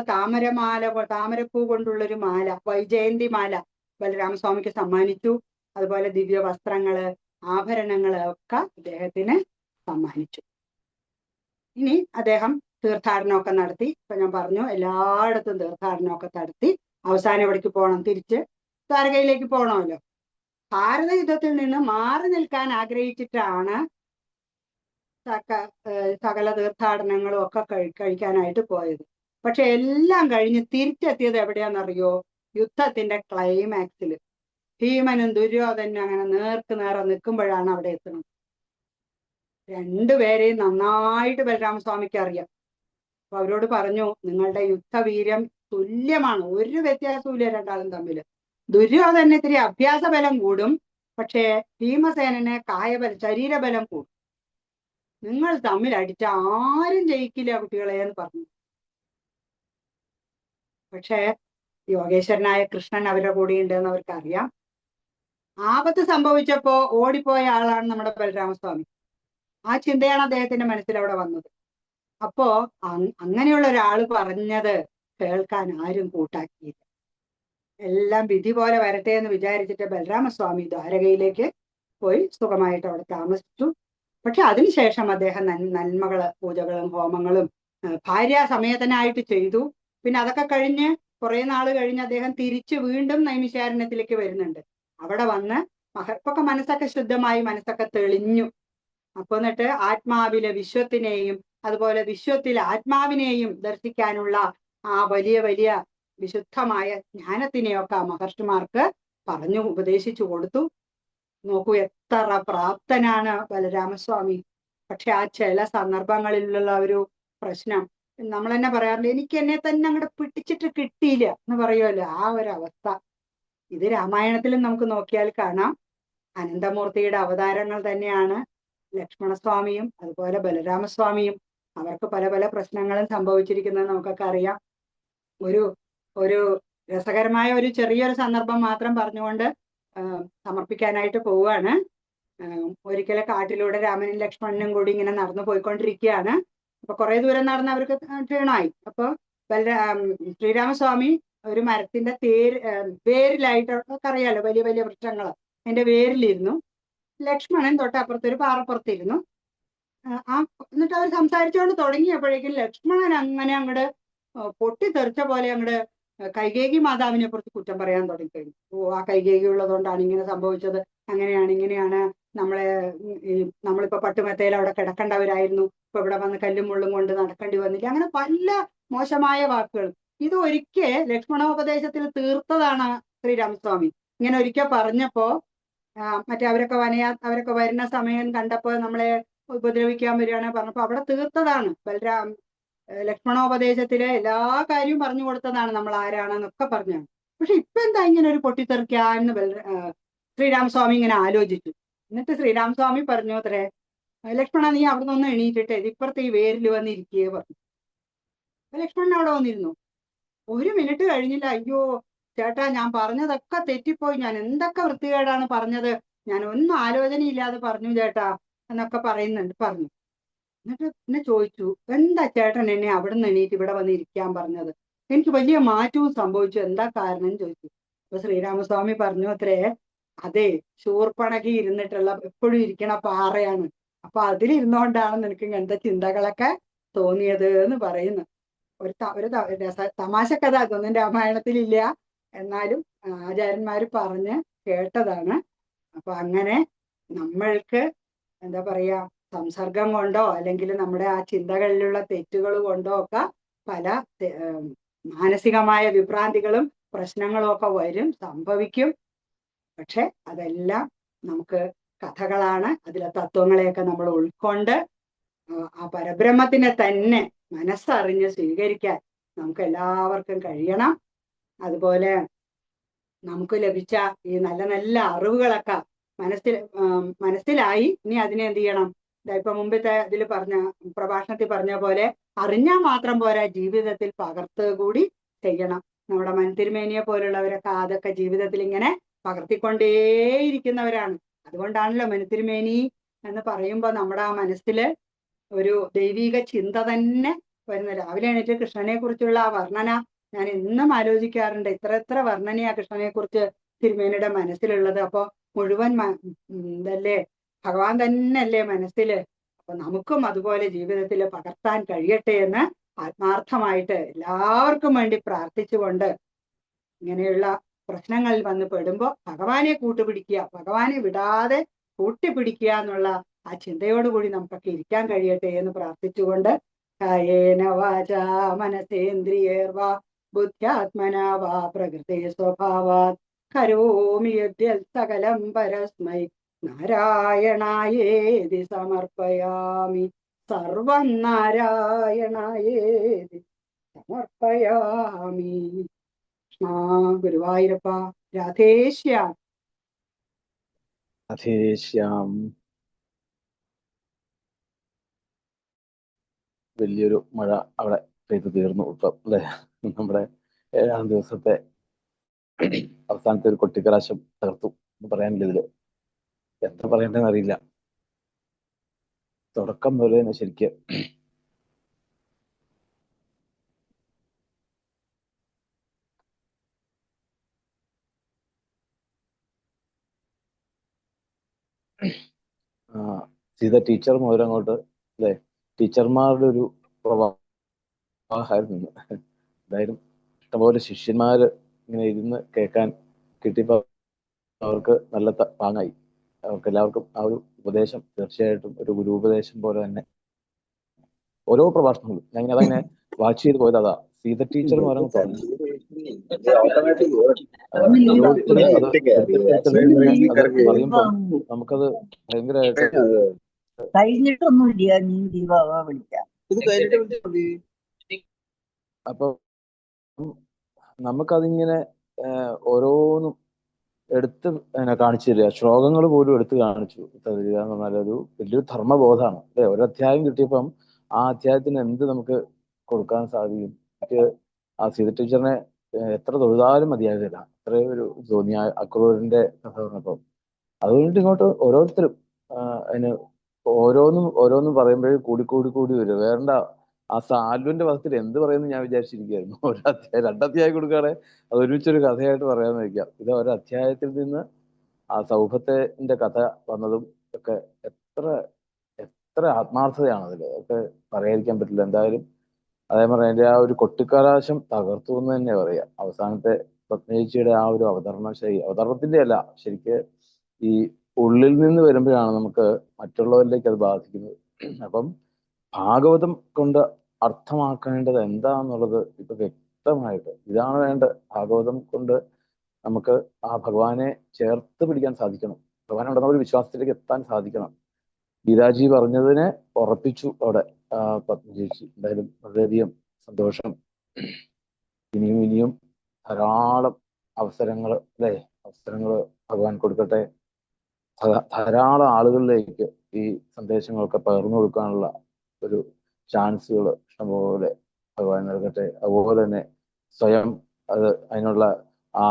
താമരപ്പൂ കൊണ്ടുള്ളൊരു മാല, വൈജയന്തി മാല ബലരാമസ്വാമിക്ക് സമ്മാനിച്ചു. അതുപോലെ ദിവ്യ വസ്ത്രങ്ങള് ആഭരണങ്ങള് ഒക്കെ അദ്ദേഹത്തിന് സമ്മാനിച്ചു. ഇനി അദ്ദേഹം തീർത്ഥാടനമൊക്കെ നടത്തി. ഇപ്പൊ ഞാൻ പറഞ്ഞു എല്ലായിടത്തും തീർത്ഥാടനമൊക്കെ നടത്തി. അവസാനം എവിടേക്ക് പോകണം? തിരിച്ച് ദ്വാരകയിലേക്ക് പോകണമല്ലോ. ഭാരത യുദ്ധത്തിൽ നിന്ന് മാറി നിൽക്കാൻ ആഗ്രഹിച്ചിട്ടാണ് സകല തീർത്ഥാടനങ്ങളും ഒക്കെ കഴിക്കാനായിട്ട് പോയത്. പക്ഷെ എല്ലാം കഴിഞ്ഞ് തിരിച്ചെത്തിയത് എവിടെയാണെന്നറിയോ? യുദ്ധത്തിന്റെ ക്ലൈമാക്സിൽ ഭീമനും ദുര്യോധനും അങ്ങനെ നേരെ നിൽക്കുമ്പോഴാണ് അവിടെ എത്തുന്നത്. രണ്ടുപേരെയും നന്നായിട്ട് ബലരാമസ്വാമിക്ക് അറിയാം. അപ്പൊ അവരോട് പറഞ്ഞു, നിങ്ങളുടെ യുദ്ധവീര്യം തുല്യമാണ്, ഒരു വ്യത്യാസവും ഇല്ല രണ്ടാളും തമ്മിൽ. ദുര്യോധന ഇത്തിരി അഭ്യാസ ബലം കൂടും, പക്ഷേ ഭീമസേനന് ശരീരബലം കൂടും. നിങ്ങൾ തമ്മിൽ അടിച്ച ആരും ജയിക്കില്ല കുട്ടികളെ എന്ന് പറഞ്ഞു. പക്ഷേ യോഗേശ്വരനായ കൃഷ്ണൻ അവരുടെ കൂടെ ഉണ്ടെന്ന് അവർക്ക് അറിയാം. ആപത്ത് സംഭവിച്ചപ്പോ ഓടിപ്പോയ ആളാണ് നമ്മുടെ ബലരാമസ്വാമി. ആ ചിന്തയാണ് അദ്ദേഹത്തിന്റെ മനസ്സിൽ അവിടെ വന്നത്. അപ്പോ അങ്ങനെയുള്ള ഒരാൾ പറഞ്ഞത് കേൾക്കാൻ ആരും കൂട്ടാക്കിയില്ല. എല്ലാം വിധി പോലെ വരട്ടെ എന്ന് വിചാരിച്ചിട്ട് ബലരാമസ്വാമി ദ്വാരകയിലേക്ക് പോയി സുഖമായിട്ട് അവിടെ താമസിച്ചു. പക്ഷെ അതിനുശേഷം അദ്ദേഹം നന്മകള് പൂജകളും ഹോമങ്ങളും ഭാര്യാസമേതനായിട്ട് ചെയ്തു. പിന്നെ അതൊക്കെ കഴിഞ്ഞ് കുറെ നാൾ കഴിഞ്ഞ് അദ്ദേഹം തിരിച്ച് വീണ്ടും നൈമിശാരണ്യത്തിലേക്ക് വരുന്നുണ്ട്. അവിടെ വന്ന് ഇപ്പൊക്കെ മനസ്സൊക്കെ ശുദ്ധമായി, മനസ്സൊക്കെ തെളിഞ്ഞു. അപ്പൊ എന്നിട്ട് ആത്മാവിലെ വിശ്വത്തിനെയും അതുപോലെ വിശ്വത്തിൽ ആത്മാവിനെയും ദർശിക്കാനുള്ള ആ വലിയ വലിയ വിശുദ്ധമായ ജ്ഞാനത്തിനെയൊക്കെ ആ മഹർഷിമാർക്ക് പറഞ്ഞു ഉപദേശിച്ചു കൊടുത്തു. നോക്കൂ എത്ര പ്രാപ്തനാണ് ബലരാമസ്വാമി. പക്ഷെ ആ ചില സന്ദർഭങ്ങളിലുള്ള ഒരു പ്രശ്നം നമ്മൾ തന്നെ പറയാറുണ്ട്, എനിക്ക് എന്നെ തന്നെ അങ്ങോട്ട് പിടിച്ചിട്ട് കിട്ടിയില്ല എന്ന് പറയുമല്ലോ, ആ ഒരു അവസ്ഥ. ഇത് രാമായണത്തിലും നമുക്ക് നോക്കിയാൽ കാണാം. അനന്തമൂർത്തിയുടെ അവതാരങ്ങൾ തന്നെയാണ് ലക്ഷ്മണസ്വാമിയും അതുപോലെ ബലരാമസ്വാമിയും. അവർക്ക് പല പല പ്രശ്നങ്ങളും സംഭവിച്ചിരിക്കുന്നത് നമുക്കൊക്കെ അറിയാം. ഒരു ഒരു രസകരമായ ഒരു ചെറിയൊരു സന്ദർഭം മാത്രം പറഞ്ഞുകൊണ്ട് സമർപ്പിക്കാനായിട്ട് പോവുകയാണ്. ഒരിക്കലും കാട്ടിലൂടെ രാമനും ലക്ഷ്മണനും കൂടി ഇങ്ങനെ നടന്നു പോയിക്കൊണ്ടിരിക്കുകയാണ്. അപ്പൊ കുറെ ദൂരം നടന്ന് അവർക്ക് ക്ഷീണമായി. അപ്പൊ ശ്രീരാമസ്വാമി ഒരു മരത്തിന്റെ വേരിലായിട്ട് അറിയാലോ, വലിയ വലിയ വൃക്ഷങ്ങൾ, അതിന്റെ വേരിലിരുന്നു. ലക്ഷ്മണൻ തൊട്ടപ്പുറത്തൊരു പാറപ്പുറത്തിരുന്നു. എന്നിട്ട് അവർ സംസാരിച്ചുകൊണ്ട് തുടങ്ങിയപ്പോഴേക്കും ലക്ഷ്മണൻ അങ്ങനെ അങ്ങോട്ട് പൊട്ടിത്തെറിച്ച പോലെ അങ്ങോട്ട് കൈകേകി മാതാവിനെ കുറിച്ച് കുറ്റം പറയാൻ തുടങ്ങിക്കഴിഞ്ഞു. ആ കൈകേകി ഉള്ളതുകൊണ്ടാണ് ഇങ്ങനെ സംഭവിച്ചത്, അങ്ങനെയാണ് ഇങ്ങനെയാണ്, നമ്മളിപ്പോ പട്ടുമെത്തയിൽ അവിടെ കിടക്കേണ്ടവരായിരുന്നു, ഇപ്പൊ ഇവിടെ വന്ന് കല്ലും മുള്ളും കൊണ്ട് നടക്കേണ്ടി വന്നില്ല, അങ്ങനെ പല മോശമായ വാക്കുകൾ. ഇത് ഒരിക്കൽ ലക്ഷ്മണോപദേശത്തിൽ തീർത്തതാണ് ശ്രീരാമസ്വാമി. ഇങ്ങനെ ഒരിക്കൽ പറഞ്ഞപ്പോ മറ്റേ അവരൊക്കെ വരുന്ന സമയം കണ്ടപ്പോ നമ്മളെ ഉപദ്രവിക്കാൻ വരികയാണ് പറഞ്ഞപ്പോ അവിടെ തീർത്തതാണ്. ലക്ഷ്മണോപദേശത്തിലെ എല്ലാ കാര്യവും പറഞ്ഞു കൊടുത്തതാണ്, നമ്മൾ ആരാണെന്നൊക്കെ പറഞ്ഞാണ്. പക്ഷെ ഇപ്പൊ എന്താ ഇങ്ങനെ ഒരു പൊട്ടിത്തെറിക്കാന്ന് ശ്രീരാമസ്വാമി ഇങ്ങനെ ആലോചിച്ചു. എന്നിട്ട് ശ്രീരാമസ്വാമി പറഞ്ഞു അത്രേ, ലക്ഷ്മണ നീ അവിടെ നിന്ന് എണീറ്റിട്ട് ഇപ്പുറത്തെ ഈ വേരിൽ വന്നിരിക്കേ പറഞ്ഞു. ലക്ഷ്മണൻ അവിടെ വന്നിരുന്നു. ഒരു മിനിറ്റ് കഴിഞ്ഞില്ല, അയ്യോ ചേട്ടാ ഞാൻ പറഞ്ഞതൊക്കെ തെറ്റിപ്പോയി, ഞാൻ എന്തൊക്കെ വൃത്തികേടാണ് പറഞ്ഞത്, ഞാൻ ഒന്നും ആലോചനയില്ലാതെ പറഞ്ഞു ചേട്ടാ എന്നൊക്കെ പറഞ്ഞു. എന്നിട്ട് എന്നെ ചോദിച്ചു, എന്താ ചേട്ടൻ എന്നെ അവിടെ നിന്ന് എണീറ്റ് ഇവിടെ വന്ന് ഇരിക്കാൻ പറഞ്ഞത്, എനിക്ക് വലിയ മാറ്റവും സംഭവിച്ചു, എന്താ കാരണം ചോദിച്ചു. അപ്പൊ ശ്രീരാമസ്വാമി പറഞ്ഞു അത്രേ, അതെ ശൂർപ്പണഖി ഇരുന്നിട്ടുള്ള എപ്പോഴും ഇരിക്കണ പാറയാണ്, അപ്പൊ അതിലിരുന്നോണ്ടാണ് നിനക്ക് ഇങ്ങനത്തെ ചിന്തകളൊക്കെ തോന്നിയത് എന്ന് പറയുന്നു. ഒരു തമാശ കഥ, അതൊന്നും രാമായണത്തിലില്ല, എന്നാലും ആചാര്യന്മാര് പറഞ്ഞ് കേട്ടതാണ്. അപ്പൊ അങ്ങനെ നമ്മൾക്ക് എന്താ പറയാ, സംസർഗം കൊണ്ടോ അല്ലെങ്കിൽ നമ്മുടെ ആ ചിന്തകളിലുള്ള തെറ്റുകൾ കൊണ്ടോ ഒക്കെ പല മാനസികമായ വിഭ്രാന്തികളും പ്രശ്നങ്ങളും ഒക്കെ വരും, സംഭവിക്കും. പക്ഷെ അതെല്ലാം നമുക്ക് കഥകളാണ്. അതിലെ തത്വങ്ങളെയൊക്കെ നമ്മൾ ഉൾക്കൊണ്ട് ആ പരബ്രഹ്മത്തിനെ തന്നെ മനസ്സറിഞ്ഞ് സ്വീകരിക്കാൻ നമുക്ക് എല്ലാവർക്കും കഴിയണം. അതുപോലെ നമുക്ക് ലഭിച്ച ഈ നല്ല നല്ല അറിവുകളൊക്കെ മനസ്സിലായി. ഇനി അതിനെ എന്ത് ചെയ്യണം? ഇപ്പൊ മുമ്പത്തെ ഇതിൽ പ്രഭാഷണത്തിൽ പറഞ്ഞ പോലെ അറിഞ്ഞാൽ മാത്രം പോരാ, ജീവിതത്തിൽ പകർത്തുക കൂടി ചെയ്യണം. നമ്മുടെ മൻതിരുമേനിയെ പോലുള്ളവരൊക്കെ അതൊക്കെ ജീവിതത്തിൽ ഇങ്ങനെ പകർത്തിക്കൊണ്ടേയിരിക്കുന്നവരാണ്. അതുകൊണ്ടാണല്ലോ മൻതിരുമേനി എന്ന് പറയുമ്പോൾ നമ്മുടെ ആ മനസ്സിൽ ഒരു ദൈവിക ചിന്ത തന്നെ വരുന്നത്. രാവിലെ എണീറ്റ് കൃഷ്ണനെ കുറിച്ചുള്ള ആ വർണ്ണന ഞാൻ എന്നും ആലോചിക്കാറുണ്ട്. എത്ര വർണ്ണനയാ കൃഷ്ണനെ കുറിച്ച് തിരുമേനിയുടെ മനസ്സിലുള്ളത്. അപ്പൊ മുഴുവൻ ഇതല്ലേ, ഭഗവാൻ തന്നെ അല്ലേ മനസ്സില്. അപ്പൊ നമുക്കും അതുപോലെ ജീവിതത്തിൽ പകർത്താൻ കഴിയട്ടെ എന്ന് ആത്മാർത്ഥമായിട്ട് എല്ലാവർക്കും വേണ്ടി പ്രാർത്ഥിച്ചുകൊണ്ട്, ഇങ്ങനെയുള്ള പ്രശ്നങ്ങളിൽ വന്ന് പെടുമ്പോൾ ഭഗവാനെ കൂട്ടുപിടിക്കുക, ഭഗവാനെ വിടാതെ കൂട്ടിപ്പിടിക്കുക എന്നുള്ള ആ ചിന്തയോടുകൂടി നമുക്കൊക്കെ ഇരിക്കാൻ കഴിയട്ടെ എന്ന് പ്രാർത്ഥിച്ചുകൊണ്ട്, കായേന വാചാ മനസേന്ദ്രിയേർവാ ബുദ്ധ്യാത്മനാ വാ പ്രകൃതി സ്വഭാവാത് കരോമി യദ്യൽ സകലം പരസ്മൈ നാരായണായേതി സമർപ്പയാമി, സർവം നാരായണായേതി സമർപ്പയാമി. കൃഷ്ണ ഗുരുവായൂരപ്പ രാധേശ്യാം. രാധേശ്യാം. വലിയൊരു മഴ അവിടെ പെയ്തു തീർന്നു ഇപ്പം അല്ലെ. നമ്മുടെ 7-ാം ദിവസത്തെ അവസാനത്തെ ഒരു കൊട്ടിക്കലാശം തകർത്തു എന്ന് പറയാനില്ല. ഇതില് എത്ര പറയണ്ടെന്ന് അറിയില്ല. തുടക്കം പോലെ തന്നെ ശരിക്ക് സീത ടീച്ചർ മുതൽ അങ്ങോട്ട് അല്ലെ, ടീച്ചർമാരുടെ ഒരു പ്രവാഹമായിരുന്നു. എന്തായാലും ഇഷ്ടംപോലെ ശിഷ്യന്മാര് ഇങ്ങനെ ഇരുന്ന് കേൾക്കാൻ കിട്ടിയപ്പോൾ അവർക്ക് നല്ല പാങ്ങായി. അവർക്ക് എല്ലാവർക്കും ആ ഒരു ഉപദേശം തീർച്ചയായിട്ടും ഒരു ഗുരുപദേശം പോലെ തന്നെ ഓരോ പ്രഭാഷണങ്ങളും ഞാൻ അതങ്ങനെ വാച്ച് ചെയ്ത് പോയത്. അതാ സീത ടീച്ചർ എന്ന് പറയുമ്പോൾ പറയുമ്പോൾ നമുക്കത് ഭയങ്കരമായിട്ട് അപ്പൊ നമുക്കതിങ്ങനെ ഓരോന്നും എടുത്ത് കാണിച്ചു തരിക, ശ്ലോകങ്ങൾ പോലും എടുത്ത് കാണിച്ചു തരിക എന്ന് പറഞ്ഞാൽ ഒരു വലിയൊരു ധർമ്മബോധമാണ് അല്ലെ. ഒരധ്യായം കിട്ടിയപ്പം ആ അധ്യായത്തിന് എന്ത് നമുക്ക് കൊടുക്കാൻ സാധിക്കും? എനിക്ക് ആ സീത ടീച്ചറിനെ എത്ര തൊഴുതാലും മതിയാകില്ല. അത്രയും ഒരു തോന്നിയ അക്രൂരിന്റെ കഥ പറഞ്ഞപ്പം അതുകൊണ്ട് ഇങ്ങോട്ട് ഓരോരുത്തരും അതിന് ഓരോന്നും ഓരോന്നും പറയുമ്പോഴേ കൂടി കൂടി കൂടി വരും. വേണ്ട ആ സാൽവിന്റെ വധത്തിൽ എന്ത് പറയുമെന്ന് ഞാൻ വിചാരിച്ചിരിക്കുകയായിരുന്നു. ഒരു അധ്യായം രണ്ടധ്യായം കൊടുക്കുകയാണെ അത് ഒരുമിച്ചൊരു കഥയായിട്ട് പറയാമെന്ന് വയ്ക്കാം. ഇത് ഒരധ്യായത്തിൽ നിന്ന് ആ സൗഭത്തിന്റെ കഥ വന്നതും ഒക്കെ എത്ര എത്ര ആത്മാർത്ഥതയാണ് അതിൽ, ഒക്കെ പറയാതിരിക്കാൻ പറ്റില്ല. എന്തായാലും അതേപോലെ അതിന്റെ ആ ഒരു കൊട്ടിക്കലാശം തകർത്തു എന്ന് തന്നെ പറയാം. അവസാനത്തെ പത്മേച്ചിയുടെ ആ ഒരു അവതരണ ശൈലി, അവതരണത്തിന്റെ അല്ല, ശരിക്ക് ഈ ഉള്ളിൽ നിന്ന് വരുമ്പോഴാണ് നമുക്ക് മറ്റുള്ളവരിലേക്ക് അത് ബാധിക്കുന്നത്. അപ്പം ഭാഗവതം കൊണ്ട് അർത്ഥമാക്കേണ്ടത് എന്താന്നുള്ളത് ഇപ്പൊ വ്യക്തമായിട്ട് ഇതാണ് വേണ്ടത്. ഭാഗവതം കൊണ്ട് നമുക്ക് ആ ഭഗവാനെ ചേർത്ത് പിടിക്കാൻ സാധിക്കണം. ഭഗവാൻ ഉണ്ടെന്ന ഒരു വിശ്വാസത്തിലേക്ക് എത്താൻ സാധിക്കണം. ഗീതാജി പറഞ്ഞതിനെ ഉറപ്പിച്ചു അവിടെ പത്മജേച്ചി. എന്തായാലും വളരെയധികം സന്തോഷം. ഇനിയും ഇനിയും ധാരാളം അവസരങ്ങൾ, അല്ലെ, അവസരങ്ങൾ ഭഗവാൻ കൊടുക്കട്ടെ. ധാരാളം ആളുകളിലേക്ക് ഈ സന്ദേശങ്ങളൊക്കെ പകർന്നു കൊടുക്കാനുള്ള ഒരു ചാൻസുകൾ ഇഷ്ടംപോലെ ഭഗവാൻ നൽകട്ടെ. അതുപോലെ തന്നെ സ്വയം അത് അതിനുള്ള ആ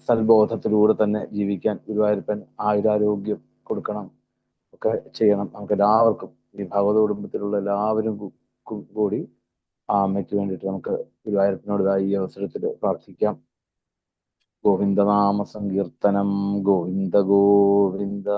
സൽബോധത്തിലൂടെ തന്നെ ജീവിക്കാൻ ഗുരുവായൂരപ്പൻ ആയുരാരോഗ്യം കൊടുക്കണം, ഒക്കെ ചെയ്യണം. നമുക്ക് എല്ലാവർക്കും, ഈ ഭാഗവത കുടുംബത്തിലുള്ള എല്ലാവരും കൂടി ആ അമ്മയ്ക്ക് വേണ്ടിയിട്ട് നമുക്ക് ഗുരുവായൂരപ്പനോട് ഈ അവസരത്തിൽ പ്രാർത്ഥിക്കാം. ഗോവിന്ദനാമ സങ്കീർത്തനം. ഗോവിന്ദ ഗോവിന്ദ.